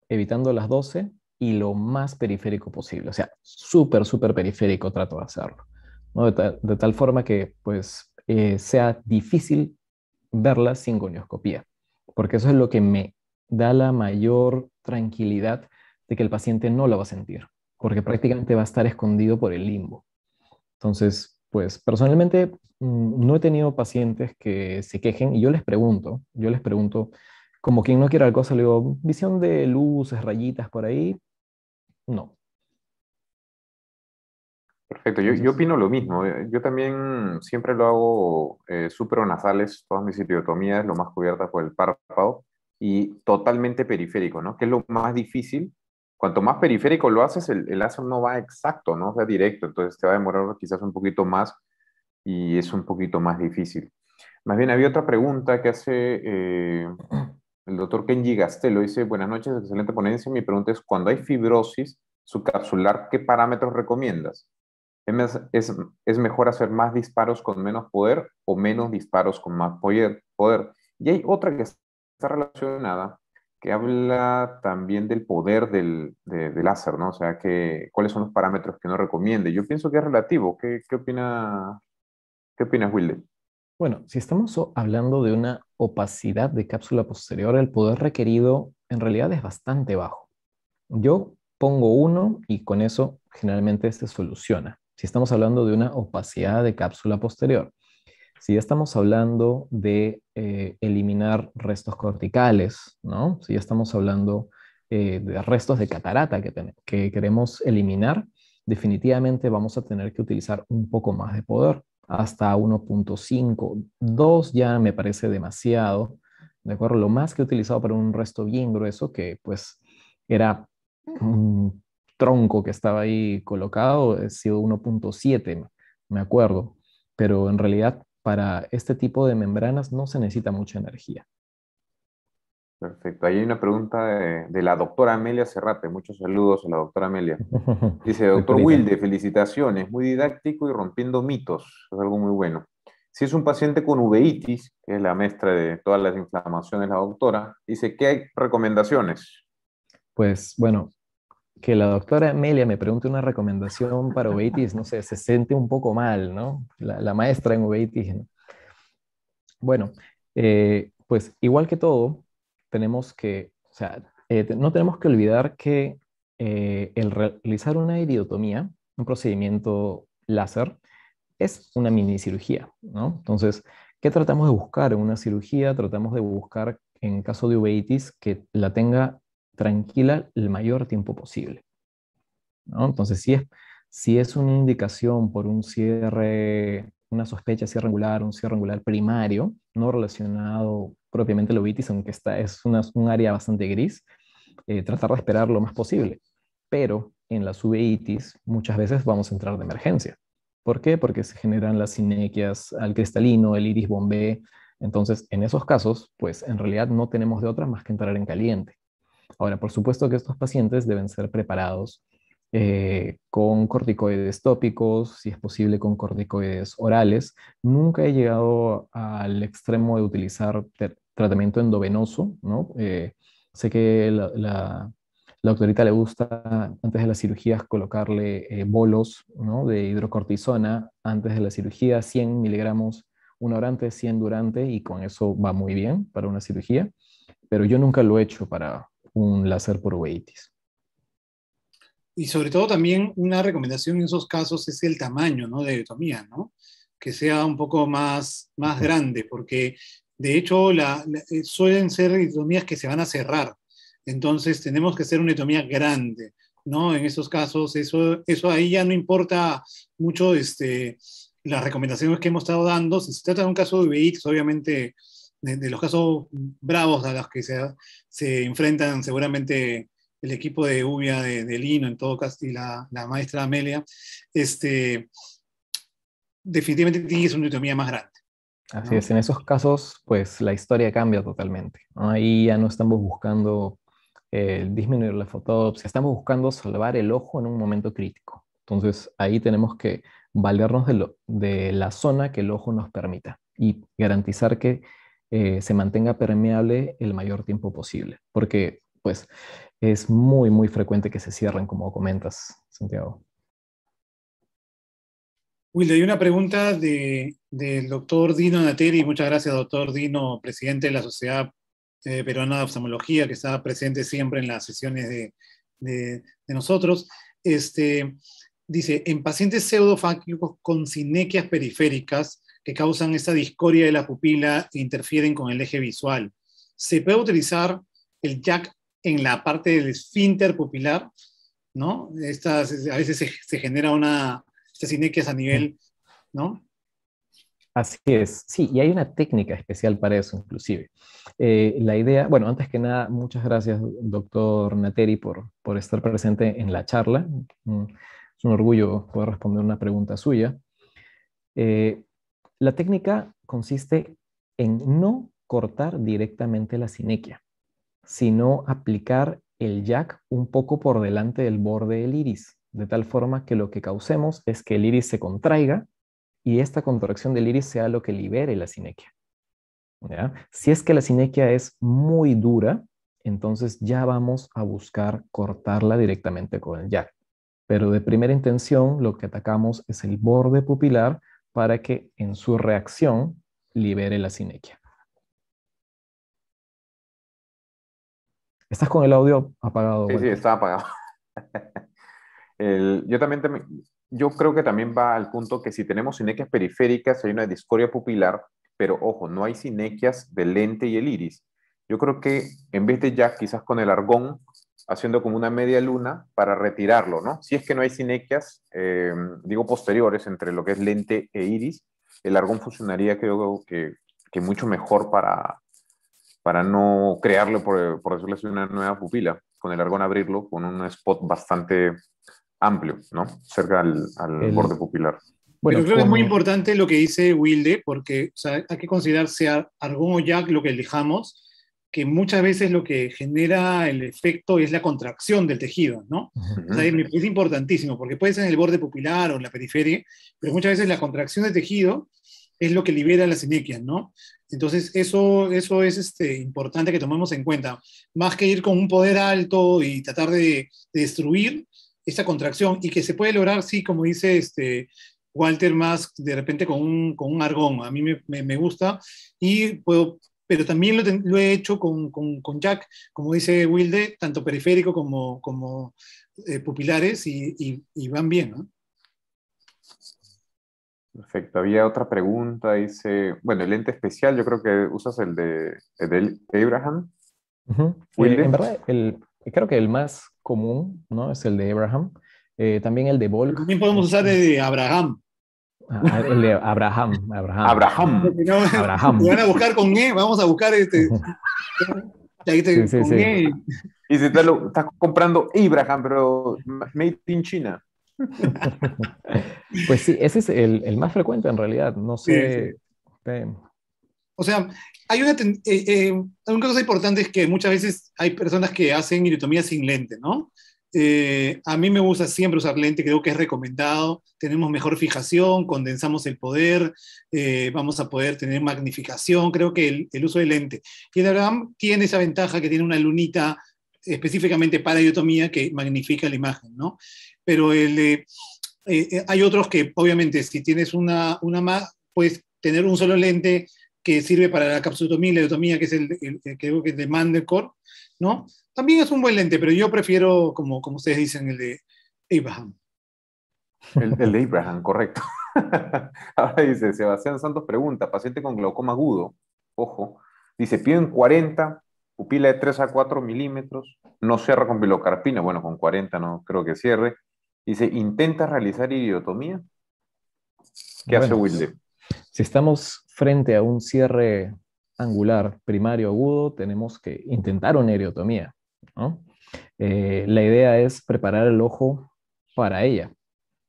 evitando las 12 y lo más periférico posible. O sea, súper periférico trato de hacerlo, ¿no? De tal forma que pues sea difícil verla sin gonioscopía, porque eso es lo que me da la mayor tranquilidad de que el paciente no la va a sentir, porque prácticamente va a estar escondido por el limbo. Entonces, pues personalmente no he tenido pacientes que se quejen y yo les pregunto, como quien no quiere algo, cosa, le digo, visión de luces, rayitas por ahí, no. Perfecto, yo Entonces, opino lo mismo. Yo también siempre lo hago supronasales, todas mis ciriotomías, lo más cubiertas por el párpado y totalmente periférico, ¿no? Que es lo más difícil. Cuanto más periférico lo haces, el láser no va exacto, no va directo, entonces te va a demorar quizás un poquito más y es un poquito más difícil. Más bien, había otra pregunta que hace el doctor Kenji Gastelo. Dice, buenas noches, excelente ponencia. Mi pregunta es, cuando hay fibrosis subcapsular, ¿qué parámetros recomiendas? ¿Es mejor hacer más disparos con menos poder o menos disparos con más poder? Y hay otra que está relacionada, que habla también del poder del láser, ¿no? O sea, ¿cuáles son los parámetros que no recomiende? Yo pienso que es relativo. ¿Qué opinas, Wilde? bueno, si estamos hablando de una opacidad de cápsula posterior, el poder requerido en realidad es bastante bajo. Yo pongo uno y con eso generalmente se soluciona. Si estamos hablando de una opacidad de cápsula posterior, si ya estamos hablando de eliminar restos corticales, ¿no? Si ya estamos hablando de restos de catarata que queremos eliminar, definitivamente vamos a tener que utilizar un poco más de poder, hasta 1.5, 2 ya me parece demasiado, ¿de acuerdo? Lo más que he utilizado para un resto bien grueso, que pues era un tronco que estaba ahí colocado, ha sido 1.7, me acuerdo. pero en realidad para este tipo de membranas no se necesita mucha energía. Perfecto. Ahí hay una pregunta de la doctora Amelia Serrate. Muchos saludos a la doctora Amelia. Dice, doctor Doctorita. Wilde, felicitaciones, muy didáctico y rompiendo mitos. Es algo muy bueno. Si es un paciente con uveitis, que es la maestra de todas las inflamaciones, la doctora, dice, ¿qué hay recomendaciones? Pues bueno, que la doctora Amelia me pregunte una recomendación para uveitis, no sé, se siente un poco mal, ¿no? La maestra en uveitis, ¿no? Bueno, pues igual que todo, tenemos que, o sea, no tenemos que olvidar que el realizar una iridotomía, un procedimiento láser, es una mini cirugía, ¿no? Entonces, ¿qué tratamos de buscar en una cirugía? Tratamos de buscar, en caso de uveitis, que la tenga tranquila el mayor tiempo posible, ¿no? Entonces, si es una indicación por un cierre, una sospecha de cierre angular, un cierre angular primario, no relacionado propiamente a la uveitis, aunque un área bastante gris, tratar de esperar lo más posible. Pero en las uveitis muchas veces vamos a entrar de emergencia. ¿Por qué? Porque se generan las sinequias al cristalino, el iris bombé. Entonces, en esos casos, pues en realidad no tenemos de otra más que entrar en caliente. Ahora, por supuesto que estos pacientes deben ser preparados con corticoides tópicos, si es posible con corticoides orales. Nunca he llegado al extremo de utilizar tratamiento endovenoso, ¿no? Sé que la doctorita le gusta antes de las cirugías colocarle bolos, ¿no? De hidrocortisona antes de la cirugía, 100 miligramos una hora antes, 100 durante, y con eso va muy bien para una cirugía, pero yo nunca lo he hecho para un láser por uveitis. Y sobre todo también una recomendación en esos casos es el tamaño, ¿no? De iridotomía, ¿no? Que sea un poco más grande, porque de hecho suelen ser iridotomías que se van a cerrar. Entonces tenemos que hacer una iridotomía grande, ¿no? En esos casos, eso ahí ya no importa mucho las recomendaciones que hemos estado dando. Si se trata de un caso de uveitis, obviamente de los casos bravos a los que se enfrentan seguramente el equipo de UBIA de Lino, en todo caso, y la maestra Amelia, definitivamente tiene que ser una anatomía más grande, Así ¿no? es, en esos casos, pues la historia cambia totalmente, ¿no? Ahí ya no estamos buscando disminuir la fotopsia, estamos buscando salvar el ojo en un momento crítico. Entonces, ahí tenemos que valernos de la zona que el ojo nos permita y garantizar que se mantenga permeable el mayor tiempo posible, porque pues es muy, muy frecuente que se cierren, como comentas, Santiago. Will, hay una pregunta del doctor Dino Nateri. Muchas gracias, doctor Dino, presidente de la Sociedad Peruana de Oftalmología, que está presente siempre en las sesiones de nosotros. Dice, en pacientes pseudofáquicos con sinequias periféricas que causan esa discoria de la pupila e interfieren con el eje visual, ¿se puede utilizar el JAK en la parte del esfínter pupilar? ¿No? A veces se genera estas sinequias a nivel, ¿no? Así es, sí, y hay una técnica especial para eso inclusive. La idea, bueno, antes que nada, muchas gracias, doctor Nateri, por estar presente en la charla. Es un orgullo poder responder una pregunta suya. Eh, la técnica consiste en no cortar directamente la sinequia, sino aplicar el jack un poco por delante del borde del iris, de tal forma que lo que causemos es que el iris se contraiga y esta contracción del iris sea lo que libere la sinequia, ¿ya? Si es que la sinequia es muy dura, entonces ya vamos a buscar cortarla directamente con el jack. Pero de primera intención, lo que atacamos es el borde pupilar para que en su reacción libere la sinequia. ¿Estás con el audio apagado, Sí, sí, Walter? está apagado. Yo creo que también va al punto que si tenemos sinequias periféricas, hay una discoria pupilar, pero ojo, no hay sinequias del lente y el iris. Yo creo que en vez de ya quizás con el argón, haciendo como una media luna para retirarlo, ¿no? Si es que no hay sinequias, digo posteriores entre lo que es lente e iris, el argón funcionaría creo que mucho mejor para no crearlo, por decirlo así, una nueva pupila. Con el argón abrirlo con un spot bastante amplio, ¿no? Cerca al borde El, pupilar. Pero Bueno, creo que es muy importante lo que dice Wilde, porque o sea, hay que considerar sea argón o jack lo que elijamos, que muchas veces lo que genera el efecto es la contracción del tejido, ¿no? O sea, es importantísimo, porque puede ser en el borde pupilar o en la periferia, pero muchas veces la contracción del tejido es lo que libera las enequias, ¿no? Entonces, eso es importante que tomemos en cuenta. Más que ir con un poder alto y tratar de destruir esa contracción, y que se puede lograr, sí, como dice Walter, más de repente con un argón. A mí me gusta, y puedo, pero también lo he hecho con Jack, como dice Wilde, tanto periférico como pupilares, y van bien, ¿no? Perfecto. Había otra pregunta, dice, bueno, el lente especial, yo creo que usas el de Abraham. Wilde. En verdad, creo que el más común, ¿no? Es el de Abraham. También el de Volk. También podemos usar el de Abraham. El de Abraham. Abraham. No, Abraham. te van a buscar con E, vamos a buscar Sí, con sí. E. Y si estás comprando Abraham, pero made in China. Pues sí, ese es el más frecuente en realidad. No sé. Sí. O sea, hay una cosa importante, es que muchas veces hay personas que hacen iritomía sin lente, ¿no? A mí me gusta siempre usar lente, creo que es recomendado, tenemos mejor fijación, condensamos el poder, vamos a poder tener magnificación, creo que el uso de lente. Y el Abraham tiene esa ventaja, que tiene una lunita específicamente para iritomía que magnifica la imagen, ¿no? Pero hay otros que, obviamente, si tienes una más, puedes tener un solo lente que sirve para la capsulotomía y la iritomía, que es creo que es de Mandelkorn, ¿no? También es un buen lente, pero yo prefiero, como ustedes dicen, el de Abraham. El de Abraham, correcto. Ahora dice, Sebastián Santos pregunta, paciente con glaucoma agudo, ojo, dice, piden 40, pupila de 3 a 4 milímetros, no cierra con pilocarpina, bueno, con 40 no creo que cierre. Dice, ¿intenta realizar iridotomía? ¿Qué hace Wilde? Si estamos frente a un cierre angular primario agudo, tenemos que intentar una iridotomía, ¿no? La idea es preparar el ojo para ella.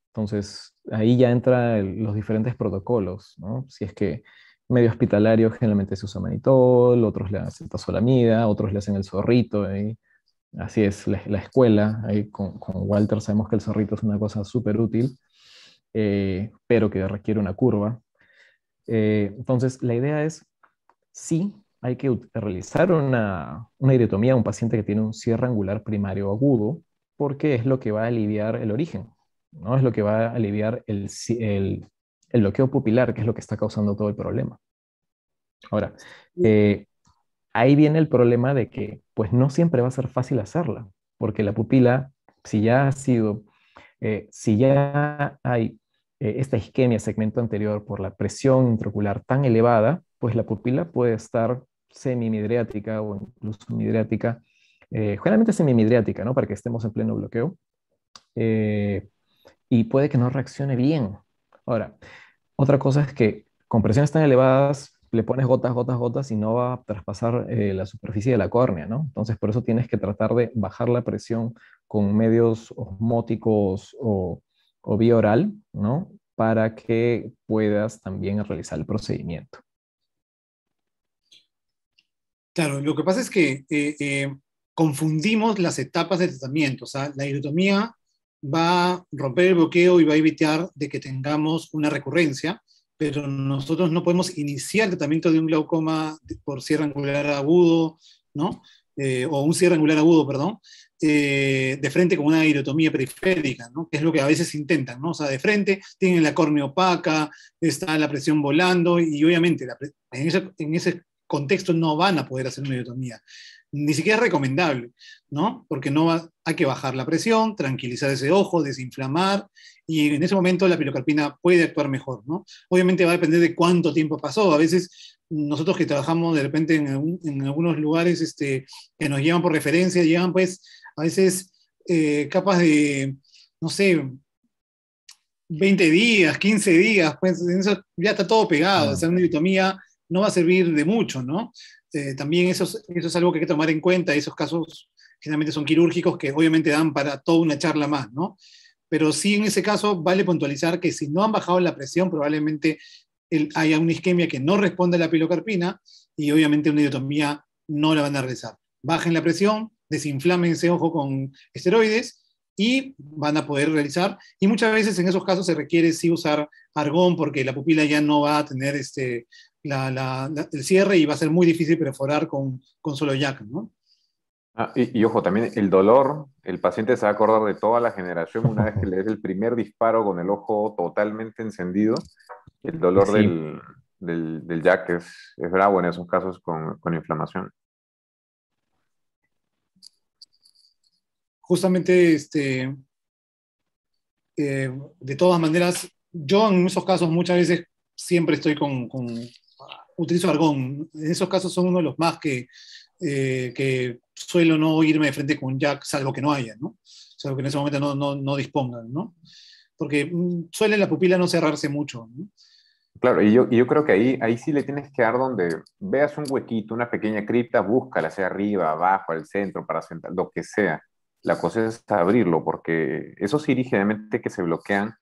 Entonces, ahí ya entran los diferentes protocolos, ¿no? Si es que medio hospitalario generalmente se usa manitol, otros le dan acetazolamida, otros le hacen el zorrito. Así es, la escuela, ahí con Walter sabemos que el zorrito es una cosa súper útil, pero que requiere una curva. Entonces, la idea es, sí, hay que realizar una iridotomía a un paciente que tiene un cierre angular primario agudo, porque es lo que va a aliviar el origen, ¿no? Es lo que va a aliviar el bloqueo pupilar, que es lo que está causando todo el problema. Ahora, ahí viene el problema de que pues no siempre va a ser fácil hacerla, porque la pupila, si ya hay esta isquemia, segmento anterior, por la presión intraocular tan elevada, pues la pupila puede estar semimidriática o incluso midriática, generalmente semimidriática, ¿no? Para que estemos en pleno bloqueo, y puede que no reaccione bien. Ahora, otra cosa es que con presiones tan elevadas le pones gotas y no va a traspasar la superficie de la córnea, ¿no? Entonces, por eso tienes que tratar de bajar la presión con medios osmóticos o vía oral, ¿no? Para que puedas también realizar el procedimiento. Claro, lo que pasa es que confundimos las etapas de tratamiento. O sea, la iridotomía va a romper el bloqueo y va a evitar de que tengamos una recurrencia, pero nosotros no podemos iniciar el tratamiento de un glaucoma por cierre angular agudo, ¿no? O un cierre angular agudo, perdón, de frente con una iridotomía periférica, ¿no? Que es lo que a veces intentan, ¿no? O sea, de frente tienen la córnea opaca, está la presión volando, y obviamente en ese contexto no van a poder hacer una iridotomía. Ni siquiera es recomendable, ¿no? Porque hay que bajar la presión, tranquilizar ese ojo, desinflamar, y en ese momento la pilocarpina puede actuar mejor, ¿no? Obviamente va a depender de cuánto tiempo pasó. A veces nosotros que trabajamos de repente en algunos lugares que nos llevan por referencia, llevan pues a veces capas de, no sé, 20 días, 15 días, pues eso ya está todo pegado. Hacer una iridotomía no va a servir de mucho, ¿no? También eso es algo que hay que tomar en cuenta. Esos casos generalmente son quirúrgicos, que obviamente dan para toda una charla más, ¿no? pero sí en ese caso vale puntualizar que si no han bajado la presión, probablemente haya una isquemia que no responde a la pilocarpina y obviamente una idiotomía no la van a realizar. Bajen la presión, desinflamen ese ojo con esteroides y van a poder realizar. Y muchas veces en esos casos se requiere sí usar argón porque la pupila ya no va a tener el cierre y va a ser muy difícil perforar con solo YAC, ¿no? Y ojo, también el dolor, el paciente se va a acordar de toda la generación una vez que le des el primer disparo con el ojo totalmente encendido. El dolor Sí, del jack es bravo en esos casos con inflamación. Justamente, de todas maneras, yo en esos casos muchas veces siempre estoy utilizo argón. En esos casos son uno de los más que suelo no irme de frente con jack, salvo que no haya, ¿no? Salvo que en ese momento no dispongan, ¿no? Porque suele la pupila no cerrarse mucho, ¿no? Claro, y yo creo que ahí sí le tienes que dar donde veas un huequito, una pequeña cripta, búscala hacia arriba, abajo, al centro, para sentar, lo que sea. La cosa es abrirlo, porque esos iris generalmente que se bloquean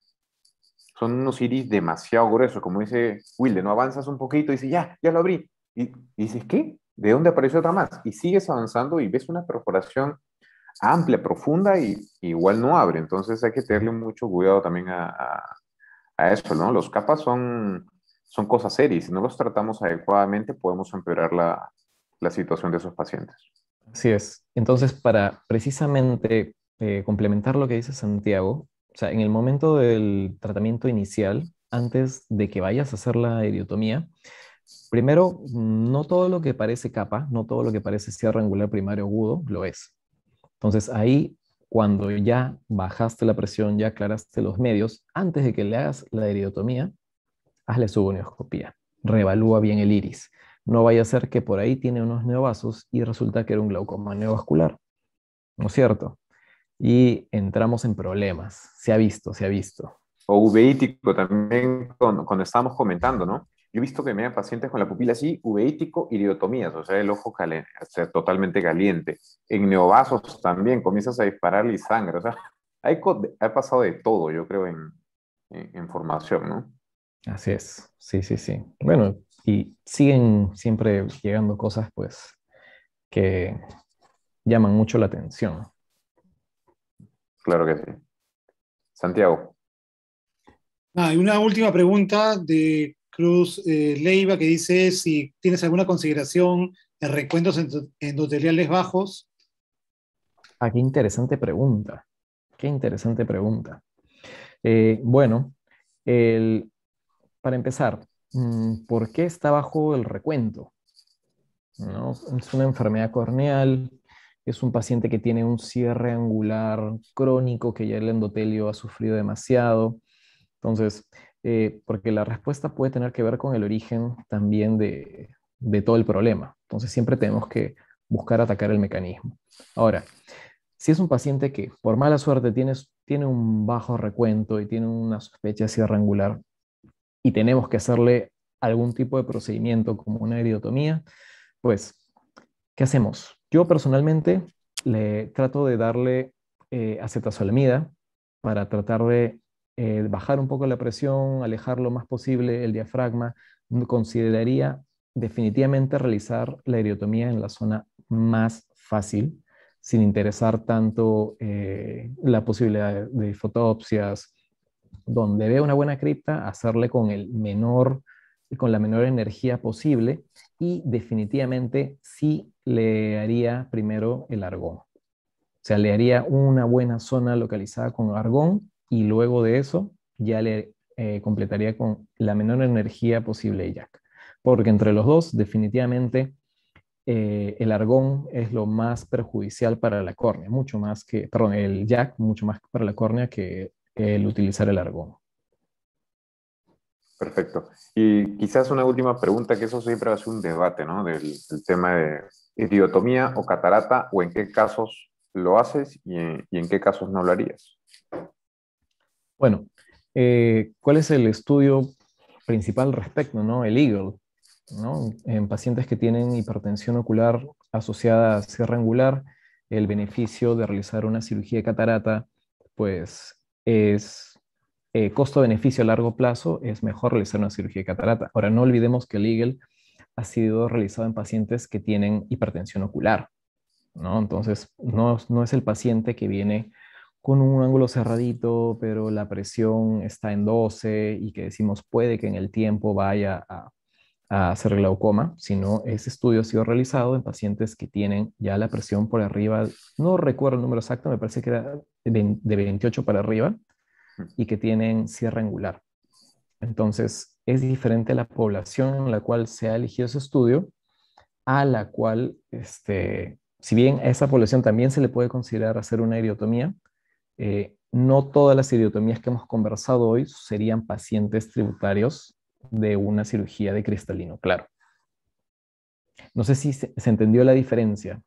son unos iris demasiado gruesos, como dice Wilde, no avanzas un poquito y dices, ya lo abrí. Y dices, ¿qué? ¿De dónde apareció otra más? Y sigues avanzando y ves una perforación amplia, profunda y igual no abre. Entonces hay que tenerle mucho cuidado también a eso, ¿no? Los capas son cosas serias. Si no los tratamos adecuadamente, podemos empeorar la situación de esos pacientes. así es. Entonces, para precisamente complementar lo que dice Santiago, o sea, en el momento del tratamiento inicial, antes de que vayas a hacer la idiotomía, primero, no todo lo que parece capa, no todo lo que parece cierre angular primario agudo, lo es. Entonces ahí, cuando ya bajaste la presión, ya aclaraste los medios, antes de que le hagas la iridotomía, hazle su gonioscopía. Reevalúa bien el iris. No vaya a ser que por ahí tiene unos neovasos y resulta que era un glaucoma neovascular, ¿no es cierto? Y entramos en problemas. Se ha visto, se ha visto. O uveítico también, cuando estábamos comentando, ¿no? Yo he visto que me dan pacientes con la pupila así, uveítico, iridotomías, o sea, el ojo o sea, totalmente caliente. En neovasos también, comienzas a dispararle y sangre, o sea, ha pasado de todo, yo creo, en formación, ¿no? Así es. Sí, sí, sí. Bueno, y siguen siempre llegando cosas, pues, que llaman mucho la atención. Claro que sí. Santiago. Y una última pregunta de Cruz Leiva que dice si tienes alguna consideración en recuentos endoteliales bajos. Ah, qué interesante pregunta. Qué interesante pregunta. Bueno, el, para empezar, ¿por qué está bajo el recuento? ¿No? Es una enfermedad corneal, es un paciente que tiene un cierre angular crónico que ya el endotelio ha sufrido demasiado. Entonces, porque la respuesta puede tener que ver con el origen también de todo el problema. Entonces, siempre tenemos que buscar atacar el mecanismo. Ahora, si es un paciente que por mala suerte tiene un bajo recuento y tiene una sospecha de cierre angular y tenemos que hacerle algún tipo de procedimiento como una iridotomía, pues, ¿qué hacemos? Yo personalmente le trato de darle acetazolamida para tratar de bajar un poco la presión, alejar lo más posible el diafragma. Consideraría definitivamente realizar la iridotomía en la zona más fácil, sin interesar tanto la posibilidad de fotopsias, donde vea una buena cripta, hacerle con la menor energía posible y definitivamente sí le haría primero el argón. O sea, le haría una buena zona localizada con argón y luego de eso ya le completaría con la menor energía posible YAC. Porque entre los dos, definitivamente, el argón es lo más perjudicial para la córnea, mucho más que, perdón, el YAC mucho más para la córnea que el utilizar el argón. Perfecto. Y quizás una última pregunta, que eso siempre va a ser un debate, ¿no? Del tema de idiotomía o catarata, o en qué casos lo haces y en qué casos no lo harías. Bueno, ¿cuál es el estudio principal al respecto, ¿no? El Eagle, ¿no? En pacientes que tienen hipertensión ocular asociada a cierre angular, el beneficio de realizar una cirugía de catarata, pues es costo-beneficio a largo plazo, es mejor realizar una cirugía de catarata. Ahora, no olvidemos que el Eagle ha sido realizado en pacientes que tienen hipertensión ocular, ¿no? Entonces, no es el paciente que viene con un ángulo cerradito, pero la presión está en 12 y que decimos puede que en el tiempo vaya a hacer glaucoma, sino ese estudio ha sido realizado en pacientes que tienen ya la presión por arriba, no recuerdo el número exacto, me parece que era de 28 para arriba, y que tienen cierre angular. Entonces, es diferente la población en la cual se ha elegido ese estudio, a la cual, si bien a esa población también se le puede considerar hacer una iridotomía, no todas las iridotomías que hemos conversado hoy serían pacientes tributarios de una cirugía de cristalino, claro. No sé si se entendió la diferencia.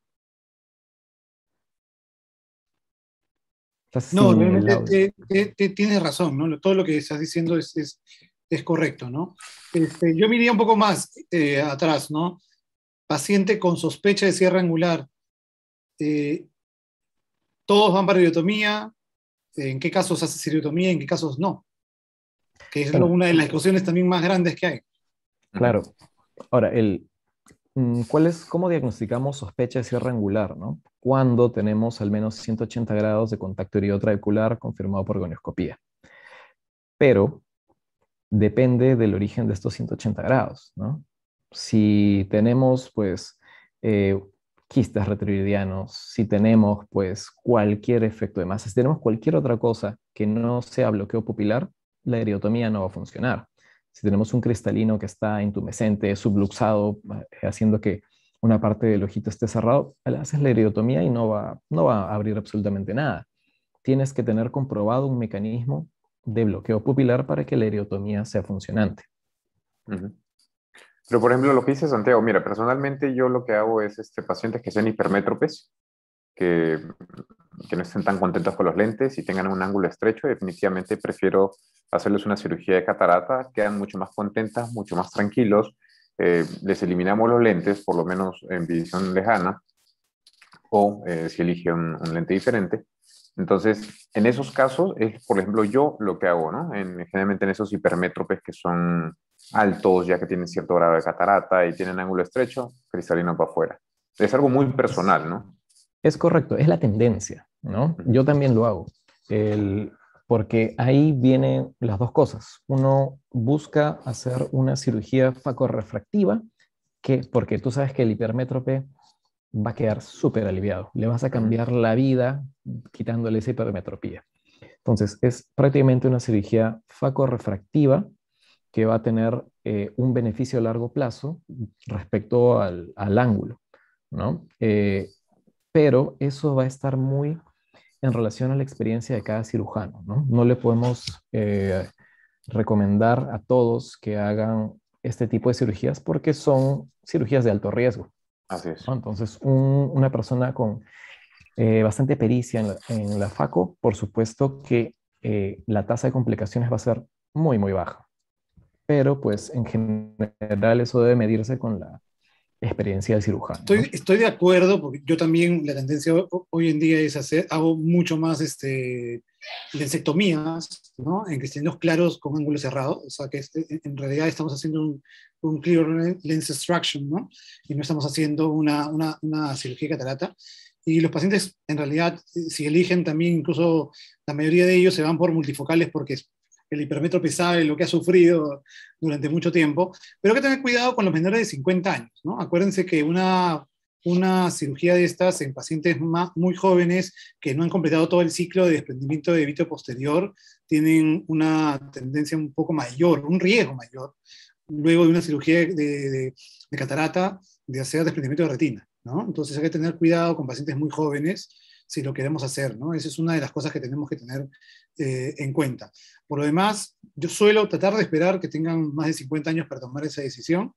Estás No, sin el realmente audio. tienes razón, ¿no? Todo lo que estás diciendo es correcto, ¿no? Yo me iría un poco más atrás, ¿no? Paciente con sospecha de cierre angular, eh, todos van para iridotomía, ¿en qué casos hace iridotomía, en qué casos no? Que es Bueno, una de las discusiones también más grandes que hay. claro. Ahora, ¿cómo diagnosticamos sospecha de cierre angular, ¿no? Cuando tenemos al menos 180 grados de contacto iridotrabecular confirmado por gonioscopía. Pero depende del origen de estos 180 grados, ¿no? Si tenemos, pues, quistes retroiridianos, si tenemos, pues, cualquier efecto de masa, si tenemos cualquier otra cosa que no sea bloqueo pupilar, la iridotomía no va a funcionar. Si tenemos un cristalino que está intumescente, subluxado, haciendo que una parte del ojito esté cerrado, haces la iridotomía y no va a abrir absolutamente nada. Tienes que tener comprobado un mecanismo de bloqueo pupilar para que la iridotomía sea funcionante. Ujú. Pero, por ejemplo, lo que dice Santiago, mira, personalmente yo lo que hago es pacientes que sean hipermétropes, que, que no estén tan contentos con los lentes y tengan un ángulo estrecho, definitivamente prefiero hacerles una cirugía de catarata, quedan mucho más contentas, mucho más tranquilos, les eliminamos los lentes, por lo menos en visión lejana, o si elige un lente diferente. Entonces, en esos casos, es, por ejemplo, yo lo que hago, ¿no? Generalmente en esos hipermétropes que son altos, ya que tienen cierto grado de catarata y tienen ángulo estrecho, cristalino para afuera. Es algo muy personal, ¿no? Es correcto, es la tendencia, ¿no? Ujú. Yo también lo hago, porque ahí vienen las dos cosas. Uno busca hacer una cirugía facorrefractiva, porque tú sabes que el hipermétrope va a quedar súper aliviado. Le vas a Ujú. cambiar la vida quitándole esa hipermetropía. Entonces, es prácticamente una cirugía facorrefractiva que va a tener un beneficio a largo plazo respecto al ángulo, ¿no? Pero eso va a estar muy en relación a la experiencia de cada cirujano, ¿no? No le podemos recomendar a todos que hagan este tipo de cirugías porque son cirugías de alto riesgo, Así es. ¿no? Entonces, una persona con bastante pericia en la FACO, por supuesto que la tasa de complicaciones va a ser muy, muy baja. Pero, pues, en general eso debe medirse con la experiencia del cirujano, ¿no? Estoy de acuerdo, porque yo también la tendencia hoy en día es hago mucho más lensectomías, ¿no? En cristalinos claros con ángulo cerrado, o sea que en realidad estamos haciendo un clear lens extraction, ¿no? Y no estamos haciendo una cirugía de catarata. Y los pacientes, en realidad, si eligen también, incluso la mayoría de ellos se van por multifocales porque el hipermétrope sabe lo que ha sufrido durante mucho tiempo, pero hay que tener cuidado con los menores de 50 años, ¿no? Acuérdense que una cirugía de estas en pacientes muy jóvenes que no han completado todo el ciclo de desprendimiento de vítreo posterior tienen una tendencia un poco mayor, un riesgo mayor, luego de una cirugía de catarata, de hacer desprendimiento de retina, ¿no? Entonces hay que tener cuidado con pacientes muy jóvenes si lo queremos hacer, ¿no? Esa es una de las cosas que tenemos que tener en cuenta. Por lo demás, yo suelo tratar de esperar que tengan más de 50 años para tomar esa decisión,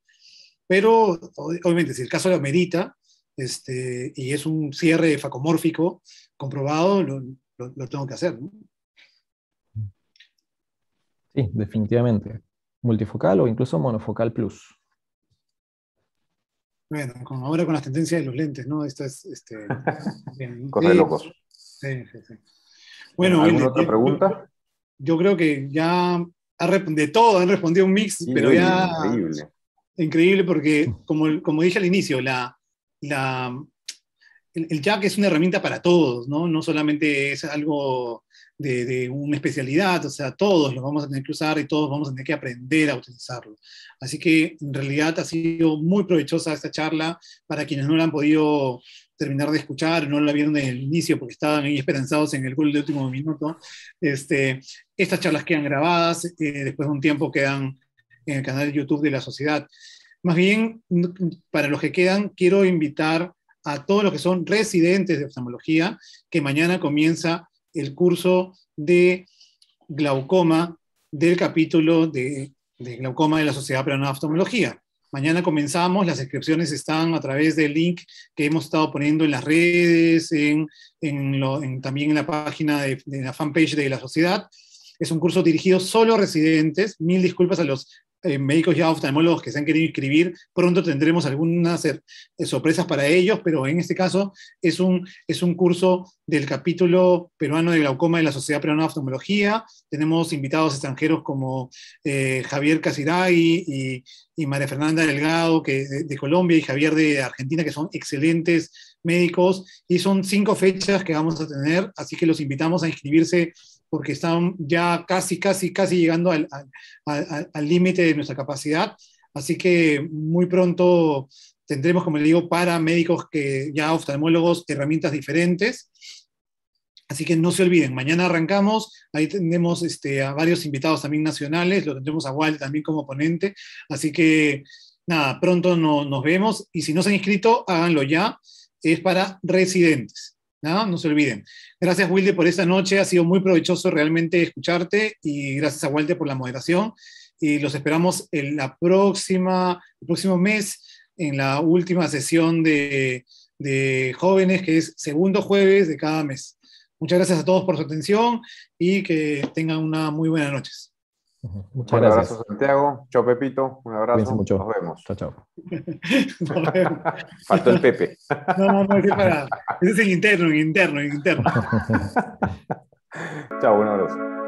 pero obviamente si el caso lo amerita y es un cierre facomórfico comprobado, lo tengo que hacer, ¿no? Sí, definitivamente. Multifocal o incluso monofocal plus. Bueno, ahora con las tendencias de los lentes, ¿no? Esto es bien. Cosa de Sí, locos. sí, sí, sí. Bueno, ¿Alguna otra pregunta? Yo creo que ya de todo han respondido un mix, Sí, pero oye, ya increíble. increíble porque, como dije al inicio, el Jack es una herramienta para todos, ¿no? No solamente es algo de una especialidad, o sea, todos lo vamos a tener que usar y todos vamos a tener que aprender a utilizarlo. Así que en realidad ha sido muy provechosa esta charla para quienes no la han podido terminar de escuchar, no la vieron desde el inicio porque estaban ahí esperanzados en el gol de último minuto. Estas charlas quedan grabadas, después de un tiempo quedan en el canal de YouTube de la sociedad. Más bien, para los que quedan, quiero invitar a todos los que son residentes de oftalmología, que mañana comienza el curso de glaucoma del capítulo de glaucoma de la Sociedad Peruana de Oftalmología. Mañana comenzamos, las inscripciones están a través del link que hemos estado poniendo en las redes, también en la página de la fanpage de la sociedad. Es un curso dirigido solo a residentes. Mil disculpas a los médicos ya oftalmólogos que se han querido inscribir. Pronto tendremos algunas sorpresas para ellos, pero en este caso es un curso del capítulo peruano de glaucoma de la Sociedad Peruana de Oftalmología. Tenemos invitados extranjeros como Javier Casiray y María Fernanda Delgado de Colombia, y Javier de Argentina, que son excelentes médicos, y son 5 fechas que vamos a tener, así que los invitamos a inscribirse porque están ya casi llegando al límite de nuestra capacidad. Así que muy pronto tendremos, como le digo, para médicos que ya oftalmólogos, herramientas diferentes. Así que no se olviden, mañana arrancamos, ahí tendremos a varios invitados también nacionales, lo tendremos a Walt también como ponente. Así que nada, pronto nos vemos, y si no se han inscrito, háganlo ya, es para residentes. No se olviden. Gracias, Wilde, por esta noche. Ha sido muy provechoso realmente escucharte, y gracias a Walter por la moderación. Y los esperamos el próximo mes en la última sesión de jóvenes, que es segundo jueves de cada mes. Muchas gracias a todos por su atención y que tengan una muy buena noche. Muchas Un gracias. abrazo, Santiago. Chao, Pepito. Un abrazo. Cuídense mucho. Nos vemos. Chao, chao. Faltó el Pepe. No, ese es en interno. Chao, un abrazo.